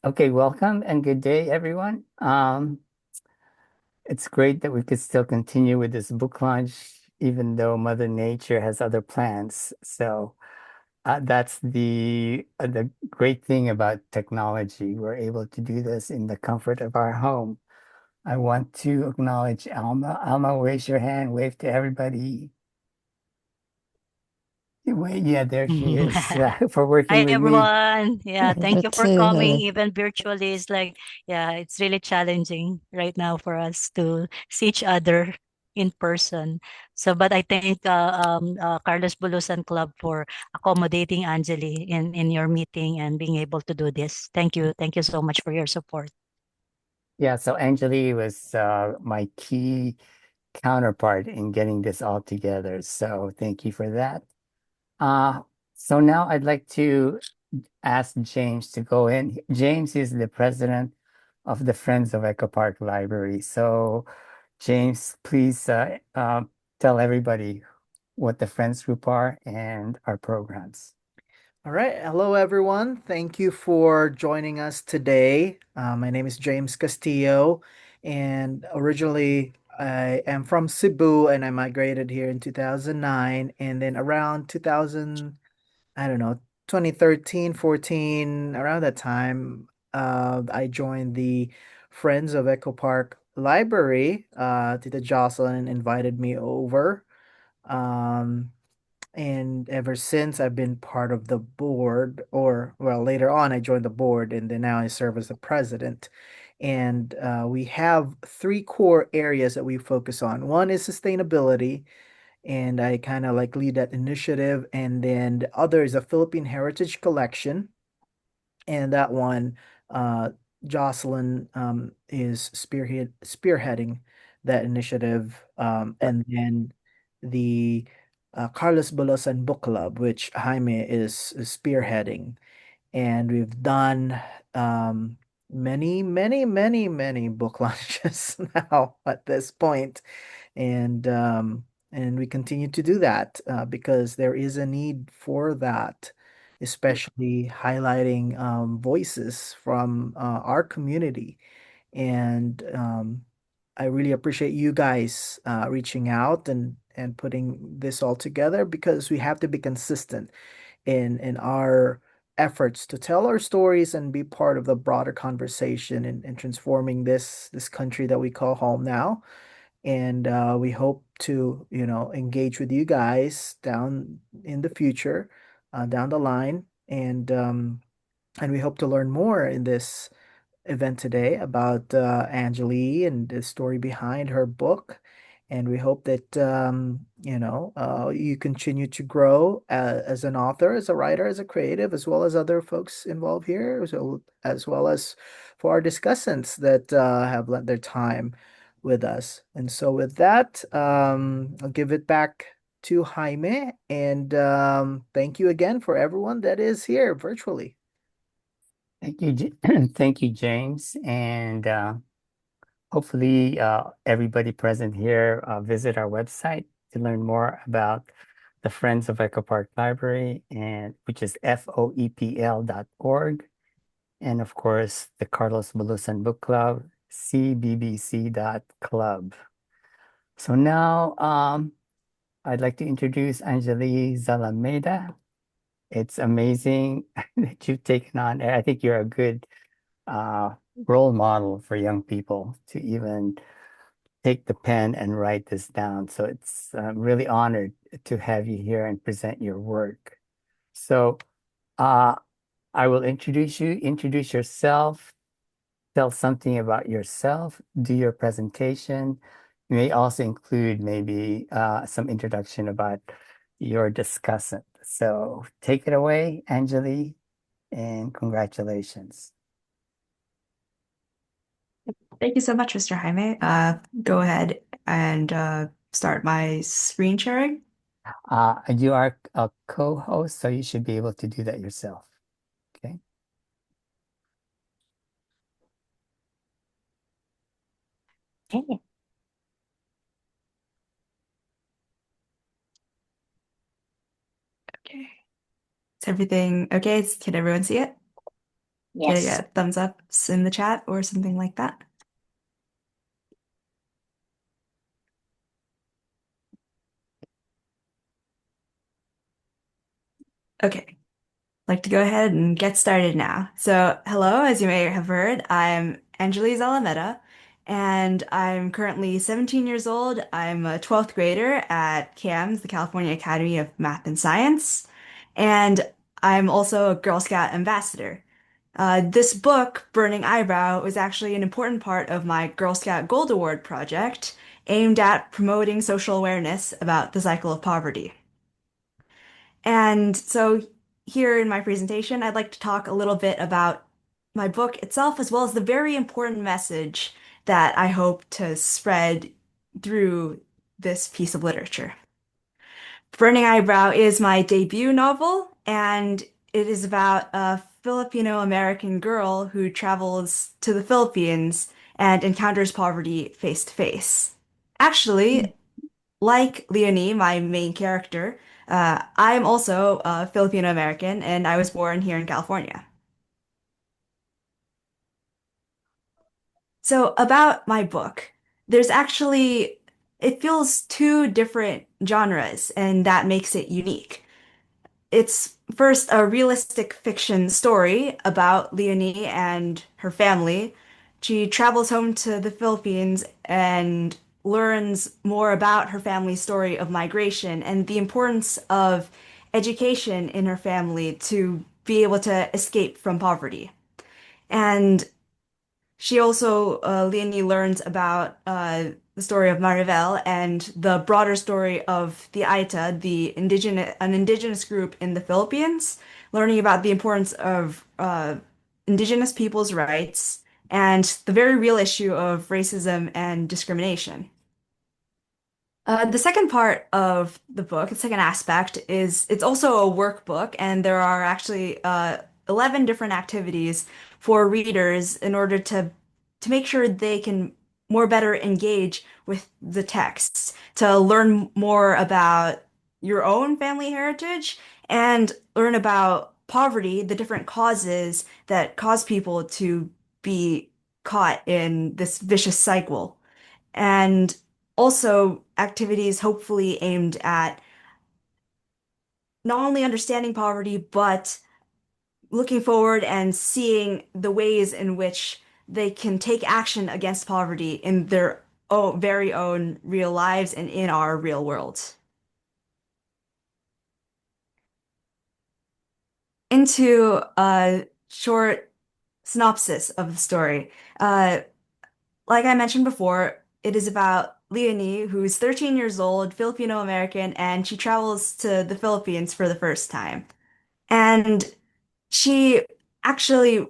Okay, welcome and good day, everyone. It's great that we could still continue with this book launch, even though Mother Nature has other plans. So that's the great thing about technology. We're able to do this in the comfort of our home. I want to acknowledge Alma. Alma, raise your hand, wave to everybody. Yeah, there she is, for working Hi with me. everyone. Yeah, thank you But for coming even virtually. It's like, yeah, it's really challenging right now for us to see each other in person. So, but I thank Carlos Bulusan Club for accommodating Anjali in your meeting and being able to do this. Thank you. Thank you so much for your support. Yeah, so Angheli was my key counterpart in getting this all together. So thank you for that. Uh, so now I'd like to ask James to go in. James is the president of the Friends of Echo Park Library. So James, please tell everybody what the Friends Group are and our programs. All right. Hello, everyone. Thank you for joining us today. My name is James Castillo, and originally I am from Cebu, and I migrated here in 2009. And then around 2000, I don't know, 2013, 14, around that time, I joined the Friends of Echo Park Library. Tita Jocelyn invited me over. Um, and ever since I've been part of the board, or well, later on I joined the board, and then now I serve as the president. And we have three core areas that we focus on. One is sustainability, and I kind of like lead that initiative. And then the other is a Philippine Heritage Collection, and that one, uh, Jocelyn is spearheading that initiative, and then the Carlos Bolosan Book Club, which Jaime is spearheading, and we've done many book launches now at this point, and we continue to do that because there is a need for that, especially highlighting voices from our community. And I really appreciate you guys reaching out and putting this all together, because we have to be consistent in our efforts to tell our stories and be part of the broader conversation in transforming this country that we call home now. And we hope to, engage with you guys down in the future, down the line. And we hope to learn more in this event today about Angeli and the story behind her book. And we hope that you continue to grow as an author, as a writer, as a creative, as well as other folks involved here, so as well as for our discussants that have lent their time with us. And so, with that, I'll give it back to Jaime, and thank you again for everyone that is here virtually. Thank you, thank you, James, and hopefully, everybody present here visit our website to learn more about the Friends of Echo Park Library, and which is foepl.org, and of course the Carlos Bulusan Book Club, cbbc.club. So now, I'd like to introduce Angheli Zalameda. It's amazing that you've taken on. I think you're a good uh, role model for young people to even take the pen and write this down. So it's really honored to have you here and present your work. So uh, I will introduce you, introduce yourself, tell something about yourself, do your presentation. You may also include maybe some introduction about your discussant. So take it away, Anjali, and congratulations. Thank you so much, Mr. Jaime. Go ahead and start my screen sharing. You are a co-host, so you should be able to do that yourself. Okay. Okay. Okay. Is everything okay? Can everyone see it? Getting Yes. a thumbs up in the chat or something like that? Okay. Like to go ahead and get started now. So, hello, as you may have heard, I'm Angheli Zalameda, and I'm currently 17 years old. I'm a 12th grader at CAMS, the California Academy of Math and Science, and I'm also a Girl Scout ambassador. This book, Burning Eyebrow, was actually an important part of my Girl Scout Gold Award project aimed at promoting social awareness about the cycle of poverty. And so here in my presentation, I'd like to talk a little bit about my book itself, as well as the very important message that I hope to spread through this piece of literature. Burning Eyebrow is my debut novel, and it is about a Filipino-American girl who travels to the Philippines and encounters poverty face to face. Actually, like Leonie, my main character, I am also Filipino American and I was born here in California. So, about my book, there's actually, it feels two different genres, and that makes it unique. It's first a realistic fiction story about Leonie and her family. She travels home to the Philippines and learns more about her family's story of migration and the importance of education in her family to be able to escape from poverty. And she also, Leonie learns about the story of Marivel and the broader story of the Aita, an indigenous group in the Philippines, learning about the importance of indigenous people's rights and the very real issue of racism and discrimination. The second part of the book, the second aspect, is it's also a workbook, and there are actually 11 different activities for readers in order to make sure they can more better engage with the texts, to learn more about your own family heritage and learn about poverty, the different causes that cause people to be caught in this vicious cycle. And also activities hopefully aimed at not only understanding poverty, but looking forward and seeing the ways in which they can take action against poverty in their very own real lives and in our real world. Into a short synopsis of the story. Uh, like I mentioned before, it is about Leonie, who's 13 years old, Filipino-American, and she travels to the Philippines for the first time. And she actually,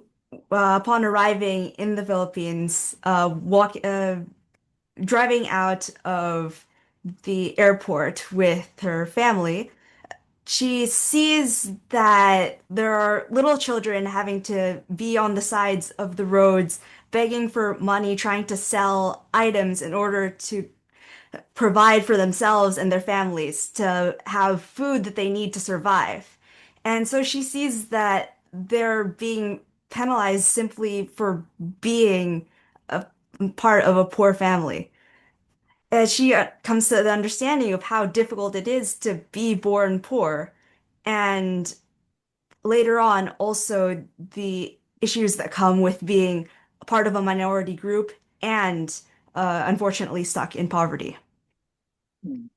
upon arriving in the Philippines, driving out of the airport with her family, she sees that there are little children having to be on the sides of the roads, begging for money, trying to sell items in order to provide for themselves and their families, to have food that they need to survive. And so she sees that they're being penalized simply for being a part of a poor family. As she comes to the understanding of how difficult it is to be born poor, and later on, also the issues that come with being a part of a minority group and unfortunately stuck in poverty. Mm.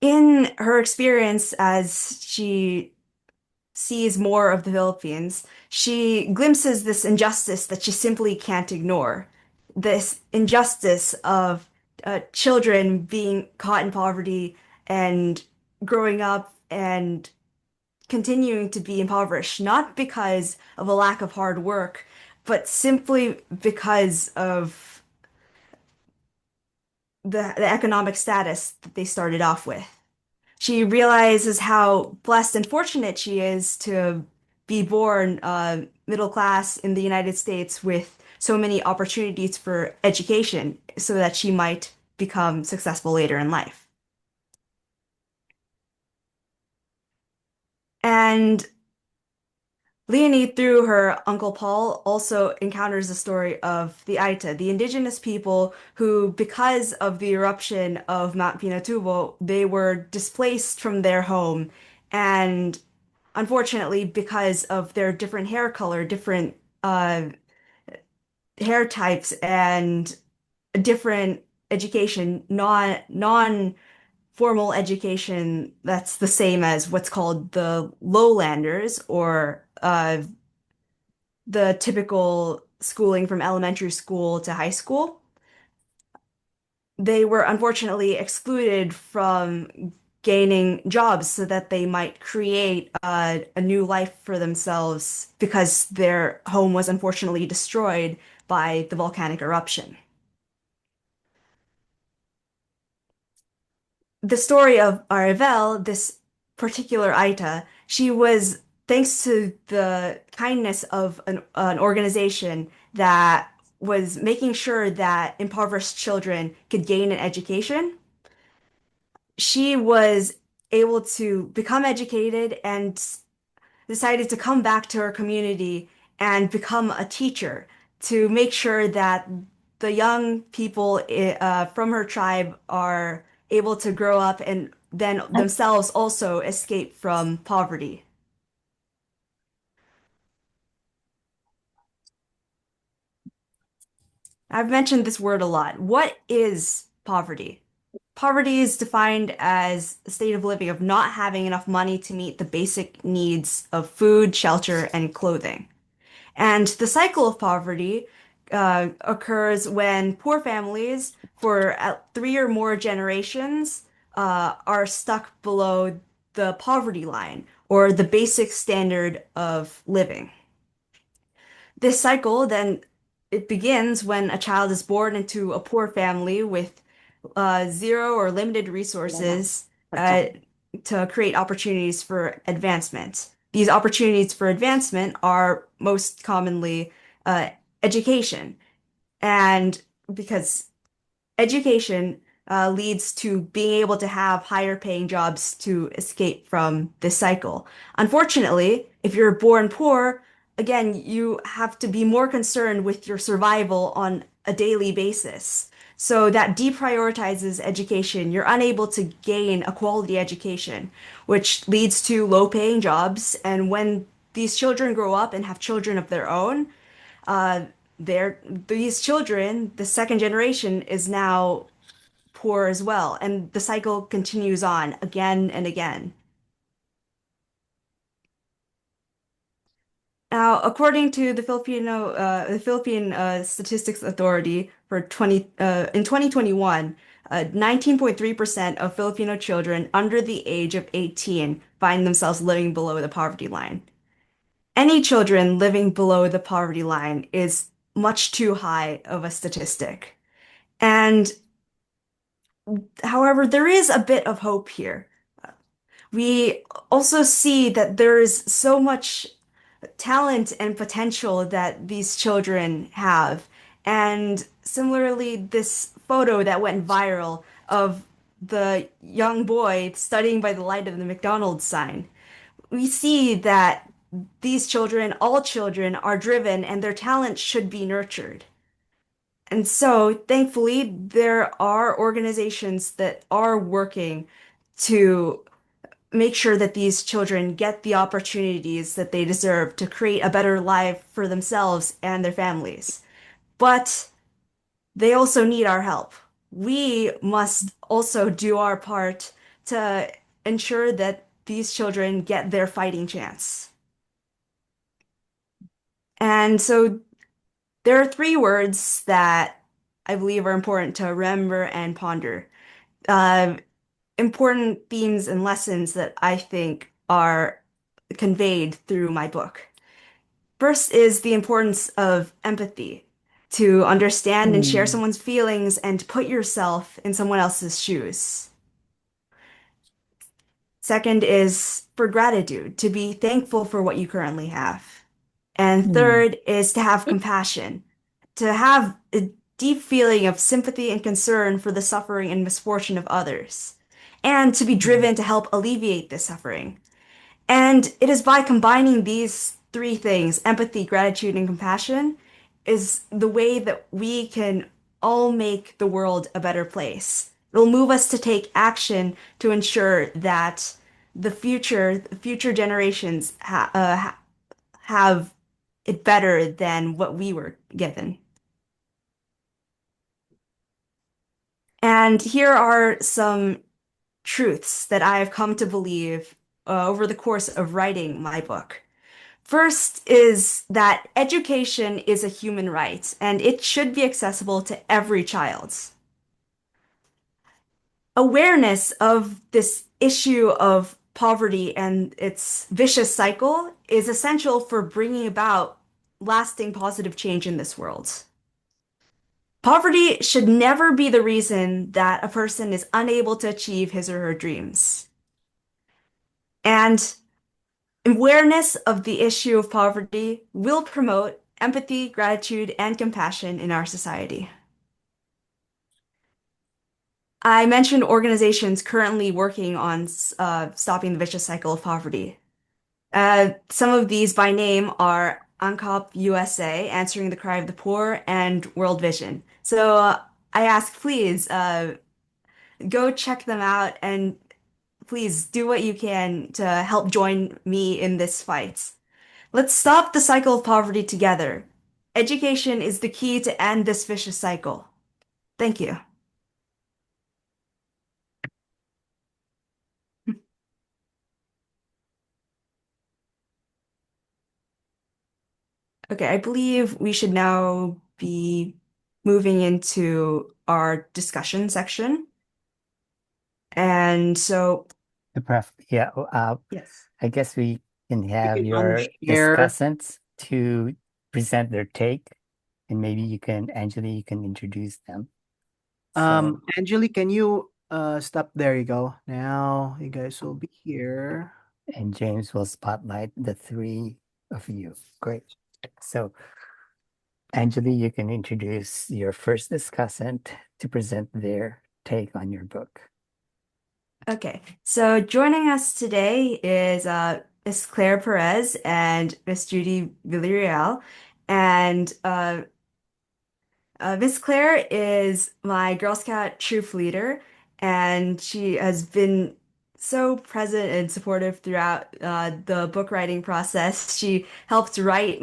In her experience as she sees more of the Philippines, she glimpses this injustice that she simply can't ignore. This injustice of children being caught in poverty and growing up and continuing to be impoverished, not because of a lack of hard work, but simply because of the economic status that they started off with. She realizes how blessed and fortunate she is to be born middle class in the United States with so many opportunities for education so that she might become successful later in life. And Leonie, through her Uncle Paul, also encounters the story of the Aita, the indigenous people who, because of the eruption of Mount Pinatubo, they were displaced from their home. And unfortunately, because of their different hair color, different hair types, and different education, non-formal education that's the same as what's called the lowlanders or the typical schooling from elementary school to high school. They were unfortunately excluded from gaining jobs so that they might create a new life for themselves because their home was unfortunately destroyed by the volcanic eruption. The story of Aravel, this particular Aita, she was, thanks to the kindness of an organization that was making sure that impoverished children could gain an education, she was able to become educated and decided to come back to her community and become a teacher to make sure that the young people from her tribe are able to grow up and then themselves also escape from poverty. I've mentioned this word a lot. What is poverty? Poverty is defined as a state of living of not having enough money to meet the basic needs of food, shelter, and clothing. And the cycle of poverty occurs when poor families for three or more generations are stuck below the poverty line or the basic standard of living. This cycle then it begins when a child is born into a poor family with zero or limited resources to create opportunities for advancement. These opportunities for advancement are most commonly uh, education. And because education leads to being able to have higher paying jobs to escape from this cycle. Unfortunately, if you're born poor, again, you have to be more concerned with your survival on a daily basis. So that deprioritizes education. You're unable to gain a quality education, which leads to low paying jobs. And when these children grow up and have children of their own, uh, these children, the second generation, is now poor as well, and the cycle continues on again and again. Now, according to the Philippine Statistics Authority for 2021, 19.3% of Filipino children under the age of 18 find themselves living below the poverty line. Any children living below the poverty line is much too high of a statistic. And however, there is a bit of hope here. We also see that there is so much talent and potential that these children have. And similarly, this photo that went viral of the young boy studying by the light of the McDonald's sign, we see that these children, all children, are driven and their talent should be nurtured. And so, thankfully, there are organizations that are working to make sure that these children get the opportunities that they deserve to create a better life for themselves and their families. But they also need our help. We must also do our part to ensure that these children get their fighting chance. And so there are three words that I believe are important to remember and ponder. Uh, Important themes and lessons that I think are conveyed through my book. First is the importance of empathy, to understand and share Mm, someone's feelings and to put yourself in someone else's shoes. Second is for gratitude, to be thankful for what you currently have. And mm, third is to have compassion, to have a deep feeling of sympathy and concern for the suffering and misfortune of others, and to be mm, driven to help alleviate this suffering. And it is by combining these three things, empathy, gratitude, and compassion, is the way that we can all make the world a better place. It'll move us to take action to ensure that future generations have it better than what we were given. And here are some truths that I have come to believe over the course of writing my book. First is that education is a human right, and it should be accessible to every child. Awareness of this issue of poverty and its vicious cycle is essential for bringing about lasting positive change in this world. Poverty should never be the reason that a person is unable to achieve his or her dreams. And awareness of the issue of poverty will promote empathy, gratitude, and compassion in our society. I mentioned organizations currently working on stopping the vicious cycle of poverty. Some of these by name are UNCOP USA, Answering the Cry of the Poor, and World Vision. So I ask, please go check them out and please do what you can to help join me in this fight. Let's stop the cycle of poverty together. Education is the key to end this vicious cycle. Thank you. Okay, I believe we should now be moving into our discussion section. And so, Yeah, yes. I guess we can You have can your unshare. discussants to present their take, and maybe Anjali, you can introduce them. So, Angheli, can you stop? There you go. Now you guys will be here. and James will spotlight the three of you. Great. So, Anjali, you can introduce your first discussant to present their take on your book. Okay, so joining us today is Miss Claire Perez and Miss Judy Villarreal. And Miss Claire is my Girl Scout troop leader, and she has been so present and supportive throughout the book writing process. She helped read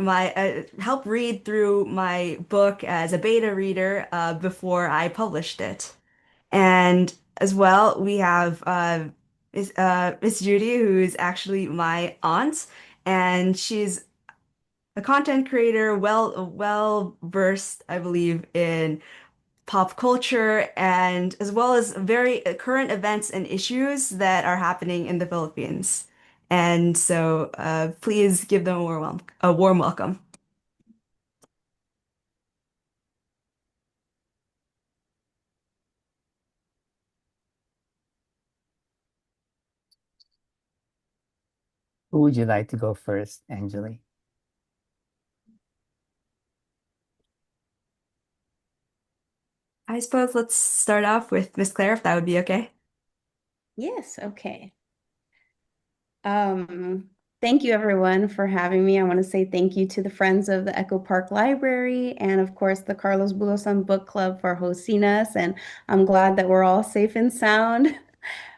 through my book as a beta reader before I published it. And as well, we have Miss Judy, who is actually my aunt, and she's a content creator, well versed, I believe, in pop culture and as well as very current events and issues that are happening in the Philippines. And so, please give them a warm welcome. Who would you like to go first, Anjali? I suppose let's start off with Miss Claire, if that would be okay. Yes, okay. Thank you everyone for having me. I want to say thank you to the Friends of the Echo Park Library and of course the Carlos Bulosan Book Club for hosting us. And I'm glad that we're all safe and sound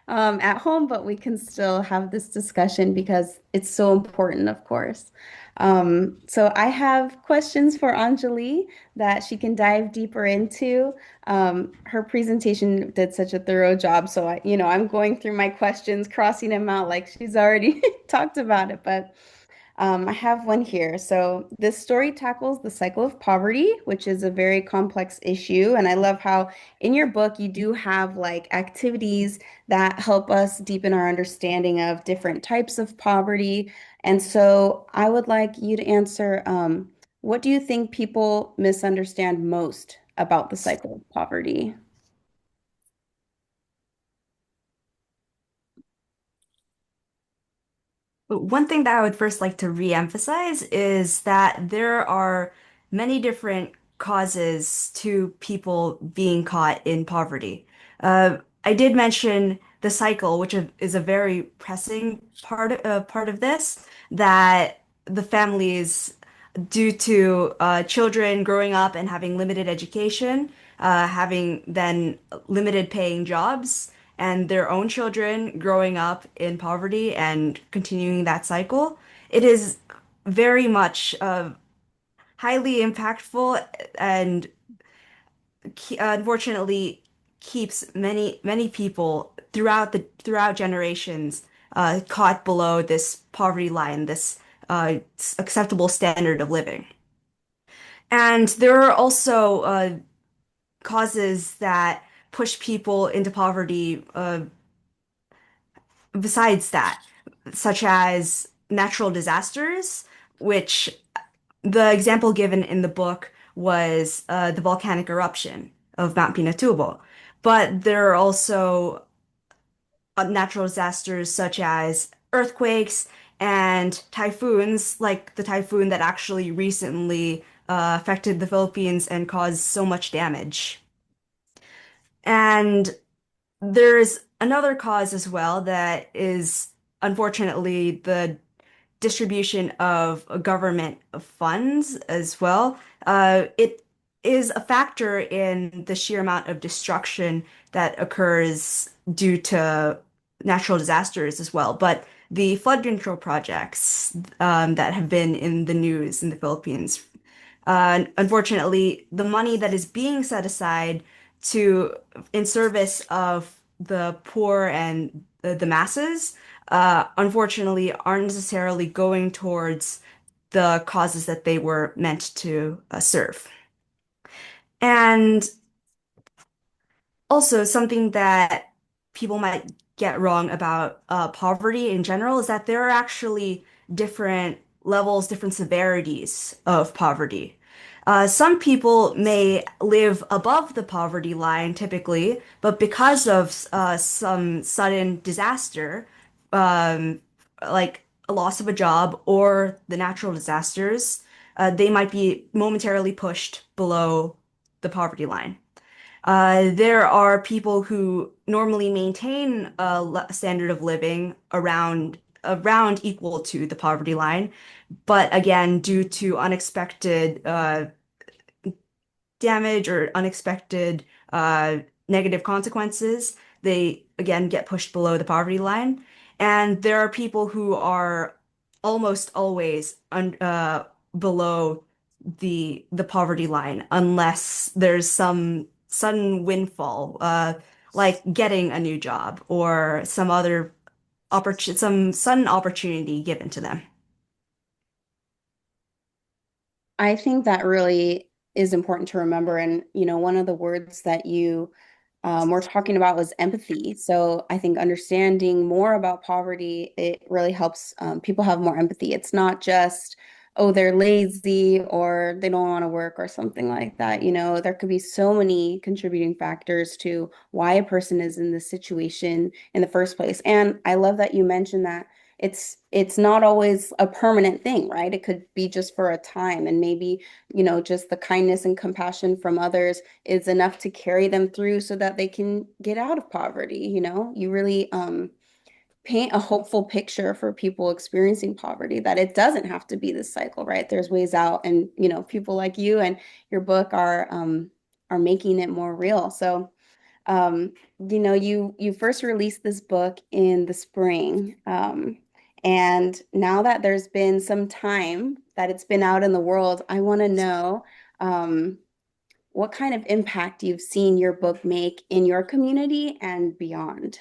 at home, but we can still have this discussion because it's so important, of course. So I have questions for Anjali that she can dive deeper into. Her presentation did such a thorough job, so I'm going through my questions, crossing them out like she's already talked about it, but I have one here. So this story tackles the cycle of poverty, which is a very complex issue. And I love how in your book you do have like activities that help us deepen our understanding of different types of poverty. And so I would like you to answer, what do you think people misunderstand most about the cycle of poverty? One thing that I would first like to re-emphasize is that there are many different causes to people being caught in poverty. I did mention the cycle, which is a very pressing part of this, that the families due to children growing up and having limited education, having then limited paying jobs, and their own children growing up in poverty and continuing that cycle. It is very much highly impactful and unfortunately keeps many people throughout generations caught below this poverty line, this acceptable standard of living. And there are also causes that push people into poverty besides that, such as natural disasters, which the example given in the book was the volcanic eruption of Mount Pinatubo. But there are also natural disasters such as earthquakes and typhoons, like the typhoon that actually recently affected the Philippines and caused so much damage. And there's another cause as well that is unfortunately the distribution of government funds as well. It is a factor in the sheer amount of destruction that occurs due to natural disasters as well. But the flood control projects that have been in the news in the Philippines, unfortunately, the money that is being set aside to in service of the poor and the masses, unfortunately, aren't necessarily going towards the causes that they were meant to serve. And also, something that people might get wrong about poverty in general is that there are actually different levels, different severities of poverty. Some people may live above the poverty line typically, but because of some sudden disaster, um, like a loss of a job or the natural disasters, they might be momentarily pushed below the poverty line. There are people who normally maintain a standard of living around equal to the poverty line, but again, due to unexpected damage or unexpected negative consequences, they again get pushed below the poverty line. And there are people who are almost always below the poverty line unless there's some sudden windfall, like getting a new job or some sudden opportunity given to them. I think that really is important to remember. And, one of the words that you were talking about was empathy. So I think understanding more about poverty, it really helps people have more empathy. It's not just, oh, they're lazy or they don't want to work or something like that. There could be so many contributing factors to why a person is in this situation in the first place. And I love that you mentioned that it's not always a permanent thing, right? It could be just for a time, and maybe, just the kindness and compassion from others is enough to carry them through so that they can get out of poverty. You really paint a hopeful picture for people experiencing poverty, that it doesn't have to be this cycle, right? There's ways out, and people like you and your book are making it more real. So you first released this book in the spring, and now that there's been some time that it's been out in the world, I want to know what kind of impact you've seen your book make in your community and beyond.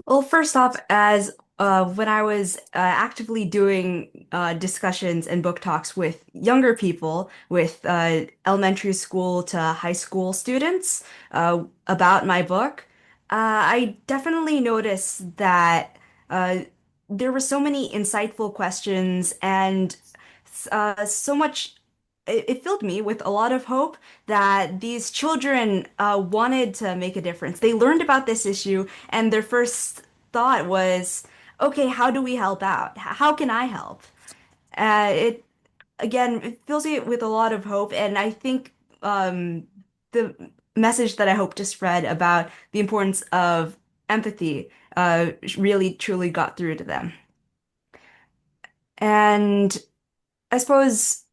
Well, first off, as when I was actively doing discussions and book talks with younger people, with elementary school to high school students about my book, I definitely noticed that uh, there were so many insightful questions and so much. It filled me with a lot of hope that these children wanted to make a difference. They learned about this issue, and their first thought was, okay, how do we help out? How can I help? It again, it fills me with a lot of hope, and I think the message that I hope to spread about the importance of empathy really truly got through to them. And I suppose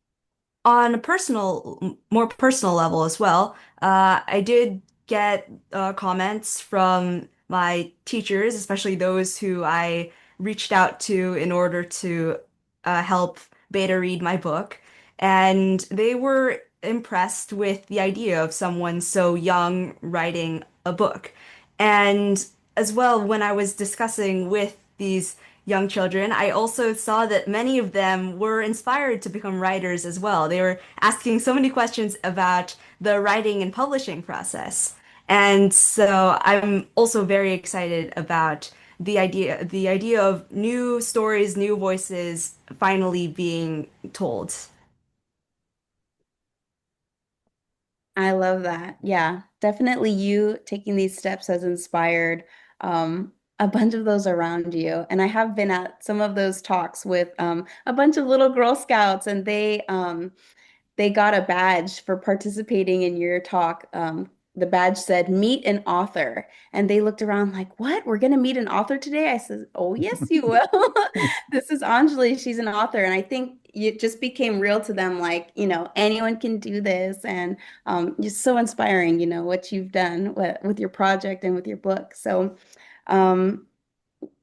on a more personal level as well, I did get comments from my teachers, especially those who I reached out to in order to help beta read my book. And they were impressed with the idea of someone so young writing a book. And as well, when I was discussing with these young children, I also saw that many of them were inspired to become writers as well. They were asking so many questions about the writing and publishing process. And so I'm also very excited about the idea of new stories, new voices finally being told. I love that. Yeah, definitely you taking these steps has inspired a bunch of those around you. And I have been at some of those talks with a bunch of little Girl Scouts, and they got a badge for participating in your talk. The badge said, "Meet an author." And they looked around like, "What? We're going to meet an author today?" I said, "Oh, yes, you will." This is Anjali. She's an author. And I think it just became real to them, like, anyone can do this. And just so inspiring, what you've done with your project and with your book. So, um,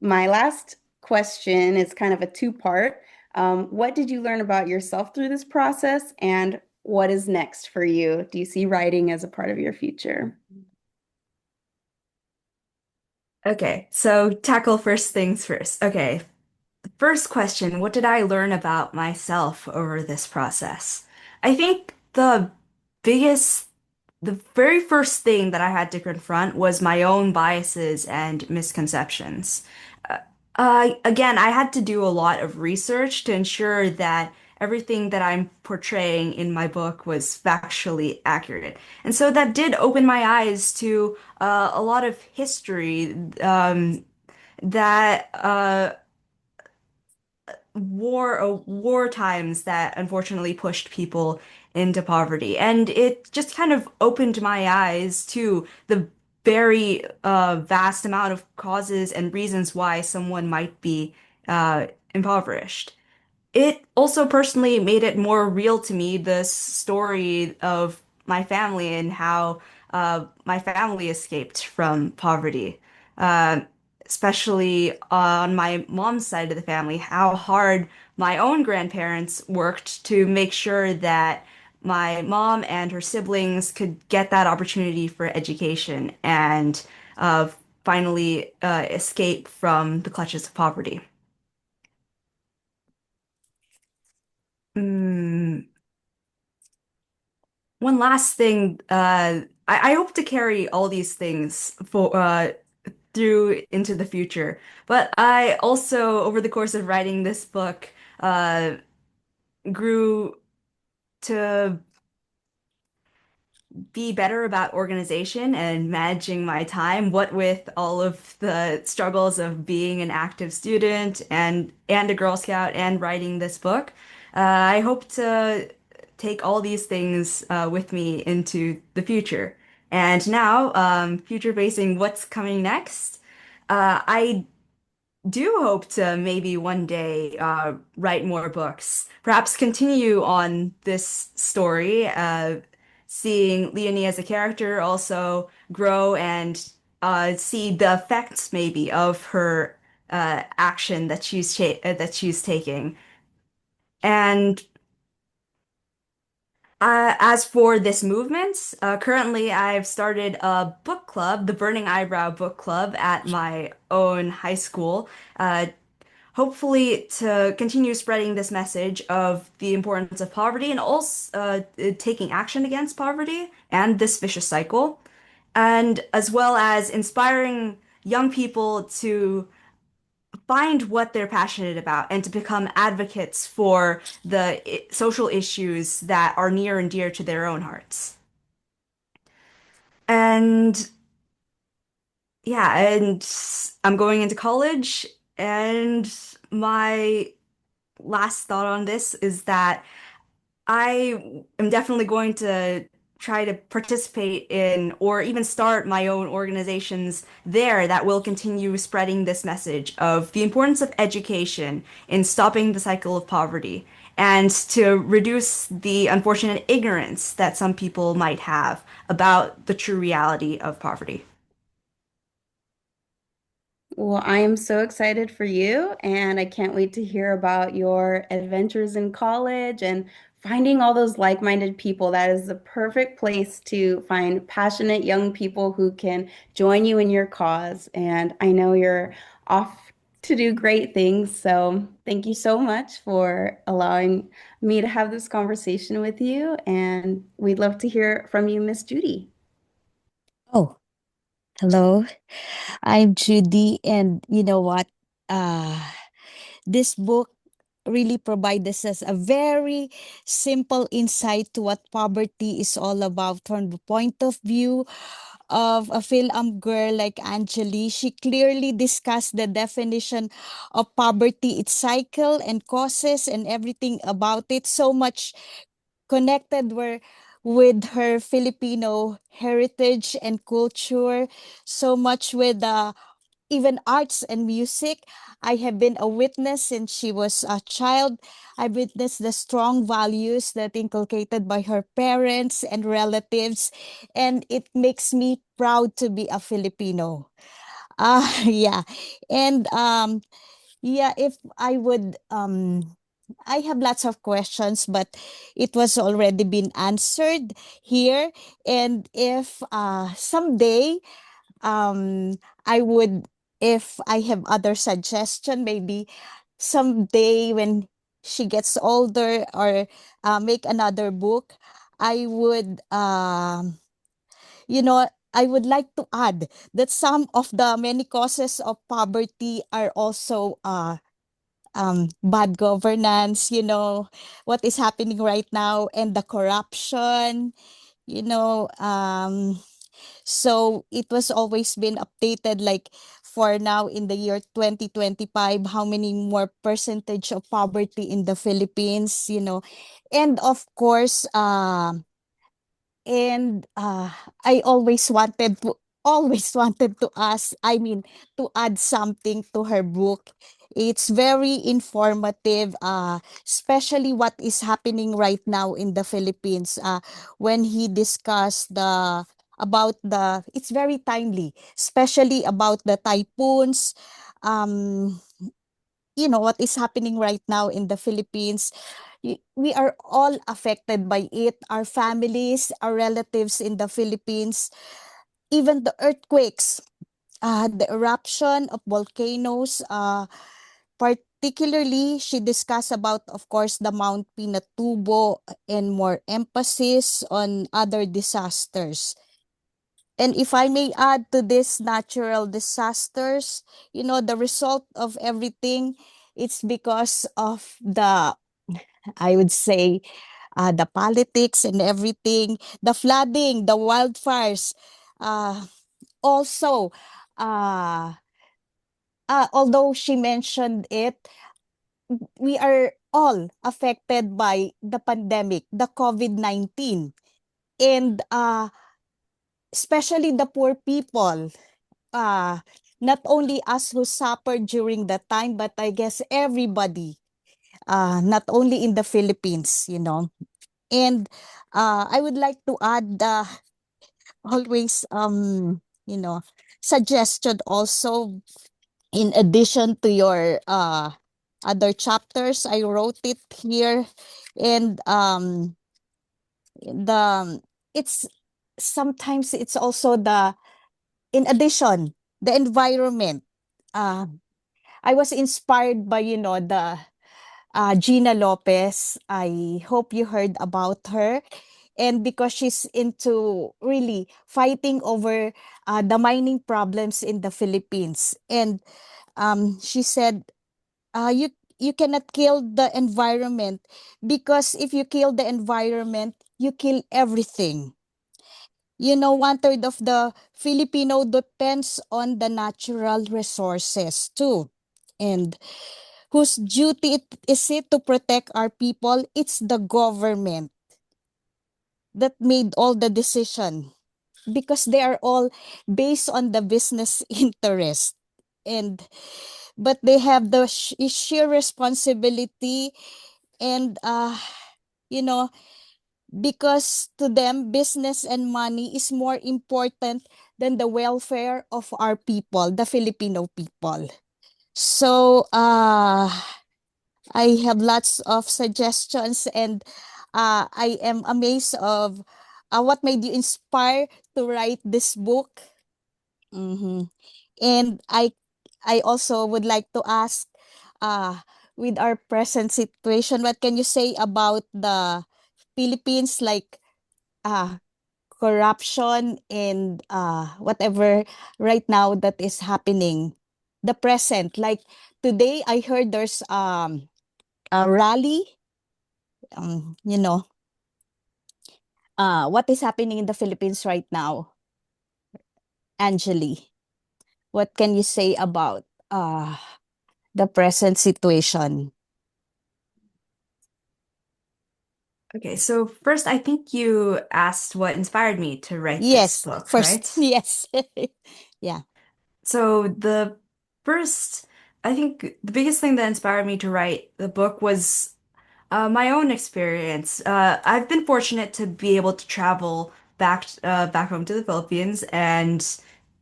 my last question is kind of a two-part. What did you learn about yourself through this process, and what is next for you? Do you see writing as a part of your future? Okay, so tackle first things first. Okay, first question, what did I learn about myself over this process? I think the very first thing that I had to confront was my own biases and misconceptions. Uh, again, I had to do a lot of research to ensure that everything that I'm portraying in my book was factually accurate. And so that did open my eyes to a lot of history that war times that unfortunately pushed people into poverty. And it just kind of opened my eyes to the very vast amount of causes and reasons why someone might be impoverished. It also personally made it more real to me, the story of my family and how my family escaped from poverty. Uh, Especially on my mom's side of the family, how hard my own grandparents worked to make sure that my mom and her siblings could get that opportunity for education and uh, finally escape from the clutches of poverty. Mm. One last thing, I hope to carry all these things for through into the future. But I also, over the course of writing this book, uh, grew to be better about organization and managing my time, what with all of the struggles of being an active student and a Girl Scout and writing this book. I hope to take all these things with me into the future. And now, future facing what's coming next. I do hope to maybe one day write more books. Perhaps continue on this story, seeing Leonie as a character also grow and see the effects maybe of her action that that she's taking. And as for this movement, currently I've started a book club, the Burning Eyebrow Book Club, at my own high school. Hopefully to continue spreading this message of the importance of poverty and also taking action against poverty and this vicious cycle, and as well as inspiring young people to find what they're passionate about and to become advocates for the social issues that are near and dear to their own hearts. And yeah, and I'm going into college, and my last thought on this is that I am definitely going to try to participate in or even start my own organizations there that will continue spreading this message of the importance of education in stopping the cycle of poverty and to reduce the unfortunate ignorance that some people might have about the true reality of poverty. Well, I am so excited for you, and I can't wait to hear about your adventures in college and finding all those like-minded people. That is the perfect place to find passionate young people who can join you in your cause. And I know you're off to do great things. So thank you so much for allowing me to have this conversation with you. And we'd love to hear from you, Miss Judy. Oh, hello. I'm Judy, and you know what? Uh, this book really provides us a very simple insight to what poverty is all about from the point of view of a film girl like Angheli. She clearly discussed the definition of poverty, its cycle and causes and everything about it. So much connected were with her Filipino heritage and culture, so much with even arts and music. I have been a witness since she was a child. I witnessed the strong values that inculcated by her parents and relatives, and it makes me proud to be a Filipino. Yeah. And yeah, if I would I have lots of questions, but it was already been answered here. And if someday I would, if I have other suggestion, maybe someday when she gets older or make another book, I would you know, I would like to add that some of the many causes of poverty are also bad governance, what is happening right now, and the corruption, you know. So it was always been updated, like for now in the year 2025, how many more percentage of poverty in the Philippines, and of course, and I always wanted to ask, I mean, to add something to her book. It's very informative, especially what is happening right now in the Philippines. When he discussed it's very timely, especially about the typhoons. Um, what is happening right now in the Philippines. We are all affected by it, our families, our relatives in the Philippines, even the earthquakes, the eruption of volcanoes, particularly she discussed about, of course, the Mount Pinatubo, and more emphasis on other disasters. And if I may add to this natural disasters, the result of everything, it's because of I would say, the politics and everything, the flooding, the wildfires. Uh, Also, uh, although she mentioned it, we are all affected by the pandemic, the COVID-19, and especially the poor people. Uh, Not only us who suffered during that time, but I guess everybody, not only in the Philippines, And I would like to add always suggestion also, in addition to your other chapters. I wrote it here, and the it's sometimes it's also in addition, the environment. uh I was inspired by, the Gina Lopez. I hope you heard about her. And because she's into really fighting over the mining problems in the Philippines. And she said, you cannot kill the environment, because if you kill the environment, you kill everything. One third of the Filipino depends on the natural resources too. And whose duty is it to protect our people? It's the government. that made all the decision, because they are all based on the business interest, and but they have the sheer responsibility, and you know because to them business and money is more important than the welfare of our people, the Filipino people. So I have lots of suggestions, and I am amazed of what made you inspire to write this book. Mhm. And I also would like to ask, uh, with our present situation, what can you say about the Philippines, like uh, corruption and whatever right now that is happening, the present, like today I heard there's a rally, you know, what is happening in the Philippines right now, Angheli? What can you say about the present situation? Okay, so first, I think you asked what inspired me to write this Yes, book, first, right? yes. Yeah. So the first, I think the biggest thing that inspired me to write the book was my own experience. I've been fortunate to be able to travel back home to the Philippines, and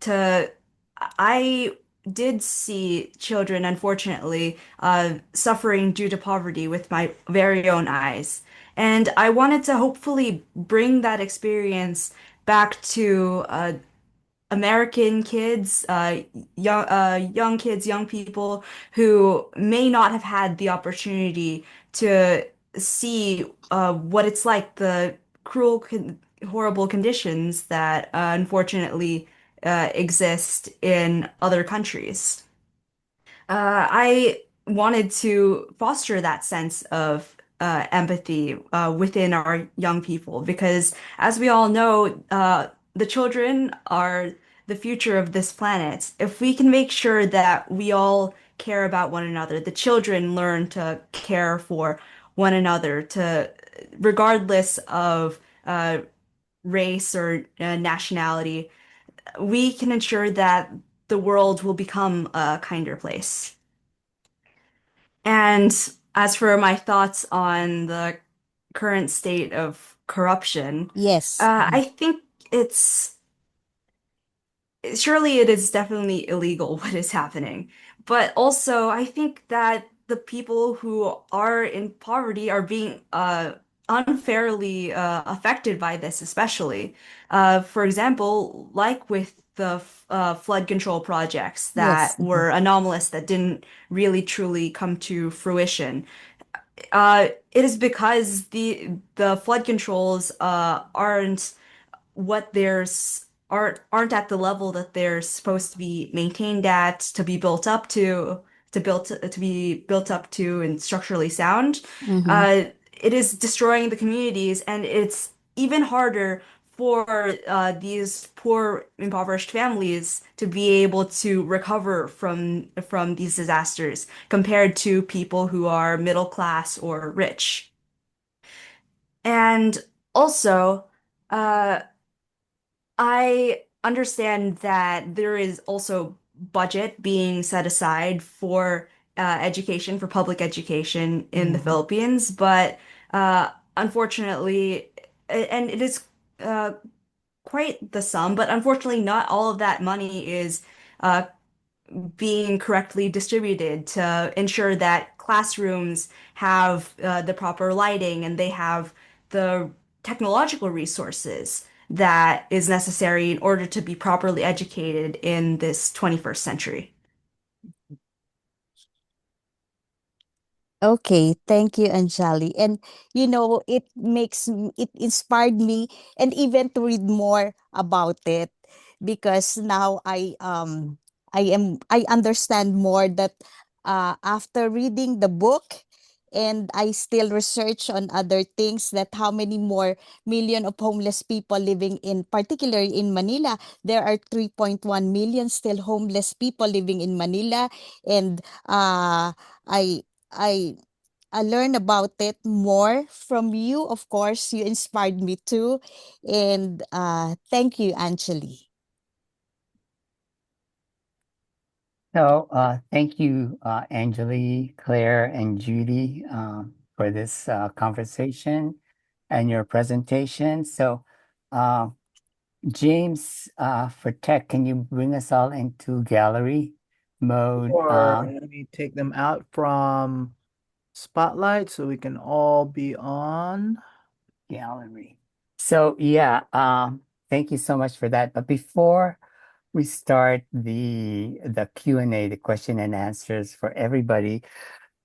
to I did see children, unfortunately, suffering due to poverty with my very own eyes. And I wanted to hopefully bring that experience back to American kids, young kids, young people who may not have had the opportunity to see what it's like, the horrible conditions that unfortunately exist in other countries. I wanted to foster that sense of empathy within our young people because, as we all know, the children are the future of this planet. If we can make sure that we all care about one another, the children learn to care for one another, to regardless of race or nationality, we can ensure that the world will become a kinder place. And as for my thoughts on the current state of corruption, Yes. I think it's surely it is definitely illegal what is happening. But also, I think that the people who are in poverty are being unfairly affected by this, especially. For example, like with the flood control projects Yes. that were anomalous, that didn't really truly come to fruition. It is because the flood controls aren't what there's aren't at the level that they're supposed to be maintained at, to be built up to be built up to and structurally sound. Mm-hmm. Uh, it is destroying the communities, and it's even harder for these poor, impoverished families to be able to recover from these disasters compared to people who are middle class or rich. And also, uh, I understand that there is also budget being set aside for education, for public education in the Mm-hmm. Philippines, but unfortunately, and it is uh, quite the sum, but unfortunately, not all of that money is uh, being correctly distributed to ensure that classrooms have the proper lighting and they have the technological resources that is necessary in order to be properly educated in this 21st century. Okay, thank you, Anjali. And it inspired me and even to read more about it, because now I understand more that after reading the book, and I still research on other things, that how many more million of homeless people living in, particularly in Manila. There are 3.1 million still homeless people living in Manila. And I I learn about it more from you. Of course, you inspired me too. And thank you, Anjali. So, thank you, Angelie, Claire, and Judy, for this conversation and your presentation. So, uh, James, for tech, can you bring us all into gallery mode? Or let me take them out from Spotlight so we can all be on. Gallery. So, yeah, thank you so much for that. But before we start the Q&A, the question and answers for everybody,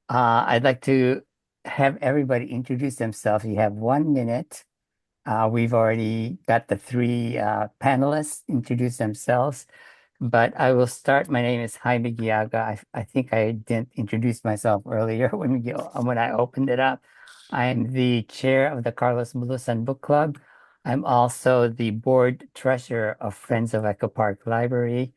I'd like to have everybody introduce themselves. You have 1 minute. We've already got the three panelists introduce themselves, but I will start. My name is Jaime Giaga. I think I didn't introduce myself earlier when I opened it up. I'm the chair of the Carlos Bulusan Book Club. I'm also the board treasurer of Friends of Echo Park Library.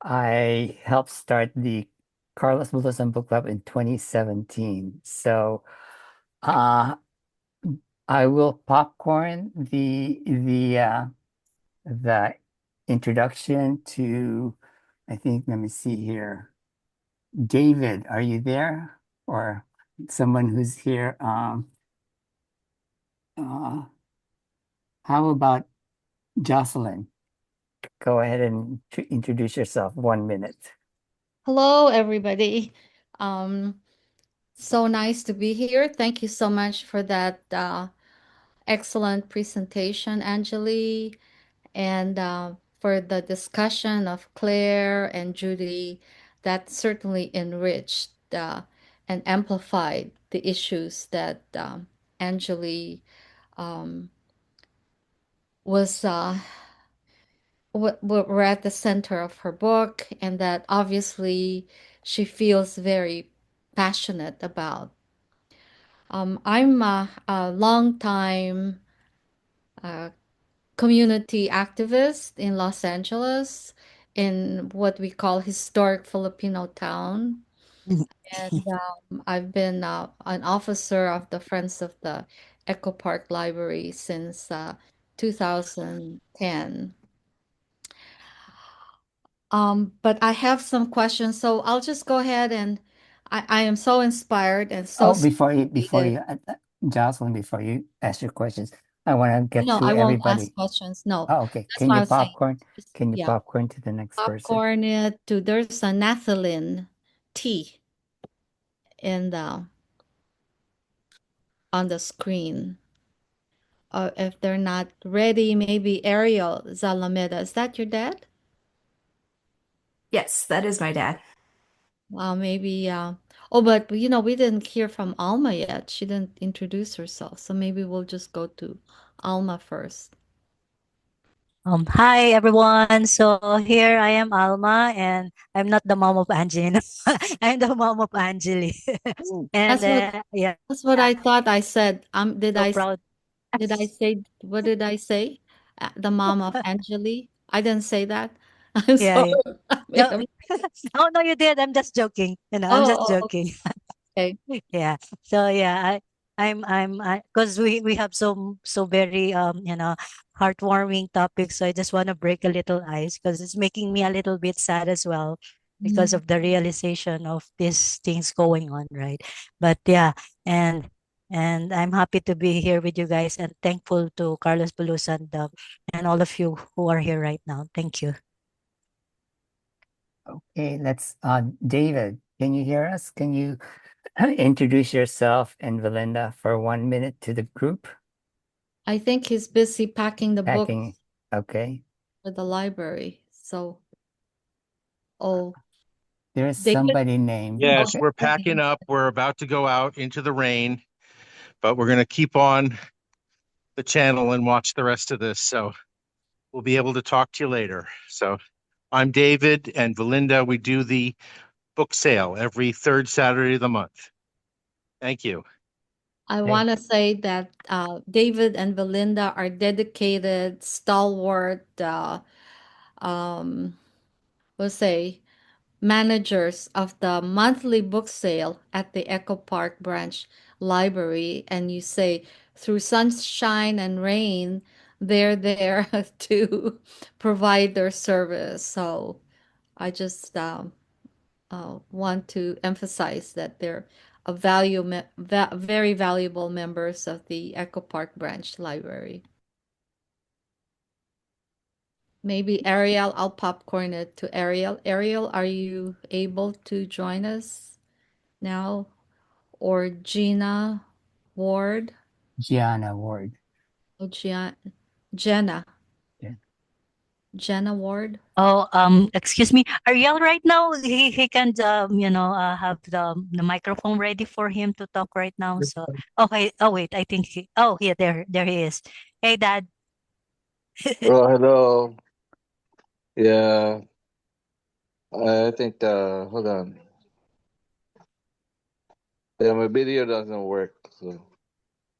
I helped start the Carlos Bulusan Book Club in 2017. So I will popcorn the introduction to, I think, let me see here. David, are you there? Or someone who's here? Uh, how about Jocelyn? Go ahead and introduce yourself. 1 minute. Hello, everybody. Um, so nice to be here. Thank you so much for that excellent presentation, Angeli, and for the discussion of Claire and Judy that certainly enriched and amplified the issues that Angeli um, was were at the center of her book, and that obviously she feels very passionate about. I'm a long time uh, community activist in Los Angeles in what we call historic Filipino town. And I've been an officer of the Friends of the Echo Park Library since 2010. But I have some questions, so I'll just go ahead and I am so inspired and so Oh, before stimulated. you, Jocelyn, before you ask your questions, I want to get No, through I won't ask everybody. questions. No, Oh, okay. that's why I was saying. Just, Can you yeah, popcorn to the next person? popcorn it to there's a naphthalene tea in the on the screen. If they're not ready, maybe Ariel Zalameda. Is that your dad? Yes, that is my dad. Maybe. Oh, but we didn't hear from Alma yet. She didn't introduce herself, so maybe we'll just go to Alma first. Hi everyone. So here I am, Alma, and I'm not the mom of Angelina. I'm the mom of Angeli. And That's what yeah, that's what I thought I said. so proud. Did I say what did I say? The mom of Angeli? I didn't say that. I'm Yeah, sorry. yeah. I made No, a- oh no, you did. I'm just joking. I'm just Oh, joking. okay. Yeah. So yeah, because we have so very heartwarming topics. So I just want to break a little ice because it's making me a little bit sad as well because Mhm. of the realization of these things going on, right? But yeah, and and I'm happy to be here with you guys and thankful to Carlos Bulus and all of you who are here right now. Thank you. Okay, let's David, can you hear us? Can you introduce yourself and Valinda for 1 minute to the group? I think he's busy packing the book Packing. Okay. for the library. So, oh, There's David. somebody named. Oh, Yes, Okay. we're okay. packing up. We're about to go out into the rain, but we're going to keep on the channel and watch the rest of this. So we'll be able to talk to you later. So I'm David and Valinda. We do the book sale every third Saturday of the month. Thank you. I Okay. want to say that David and Belinda are dedicated, stalwart, um, we'll say, managers of the monthly book sale at the Echo Park branch library, and you say through sunshine and rain, they're there to provide their service. So I just want to emphasize that they're very valuable members of the Echo Park Branch Library. Maybe Ariel, I'll popcorn it to Ariel. Ariel, are you able to join us now? Or Gina Ward? Gianna Ward. Oh, Jenna. Yeah. Jenna Ward. Oh, excuse me. Ariel right now, he can have the microphone ready for him to talk right now. So okay. Oh wait, I think yeah, there he is. Hey Dad. Oh, hello. Yeah, I think, hold on. Yeah, my video doesn't work. So,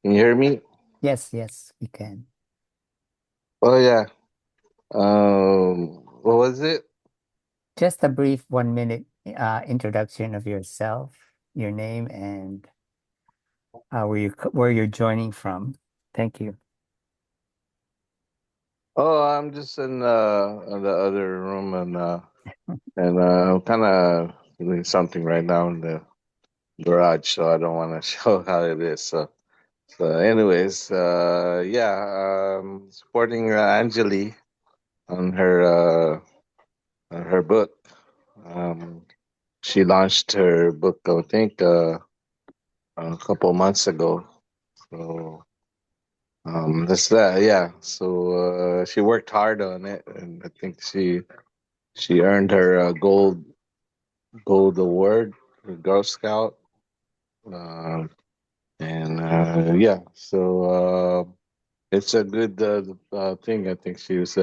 can you hear me? Yes, we can. Oh, yeah. What was it? Just a brief 1 minute introduction of yourself, your name, and where you're joining from. Thank you. Oh, I'm just in the other room and I'm kind of doing something right now in the garage, so I don't want to show how it is. Anyways, yeah, supporting Angheli on her book. Um, she launched her book, I think, a couple months ago. So that's that. Yeah. So she worked hard on it, and I think she earned her gold award, for Girl Scout. Uh, and yeah, so it's a good thing. I think she was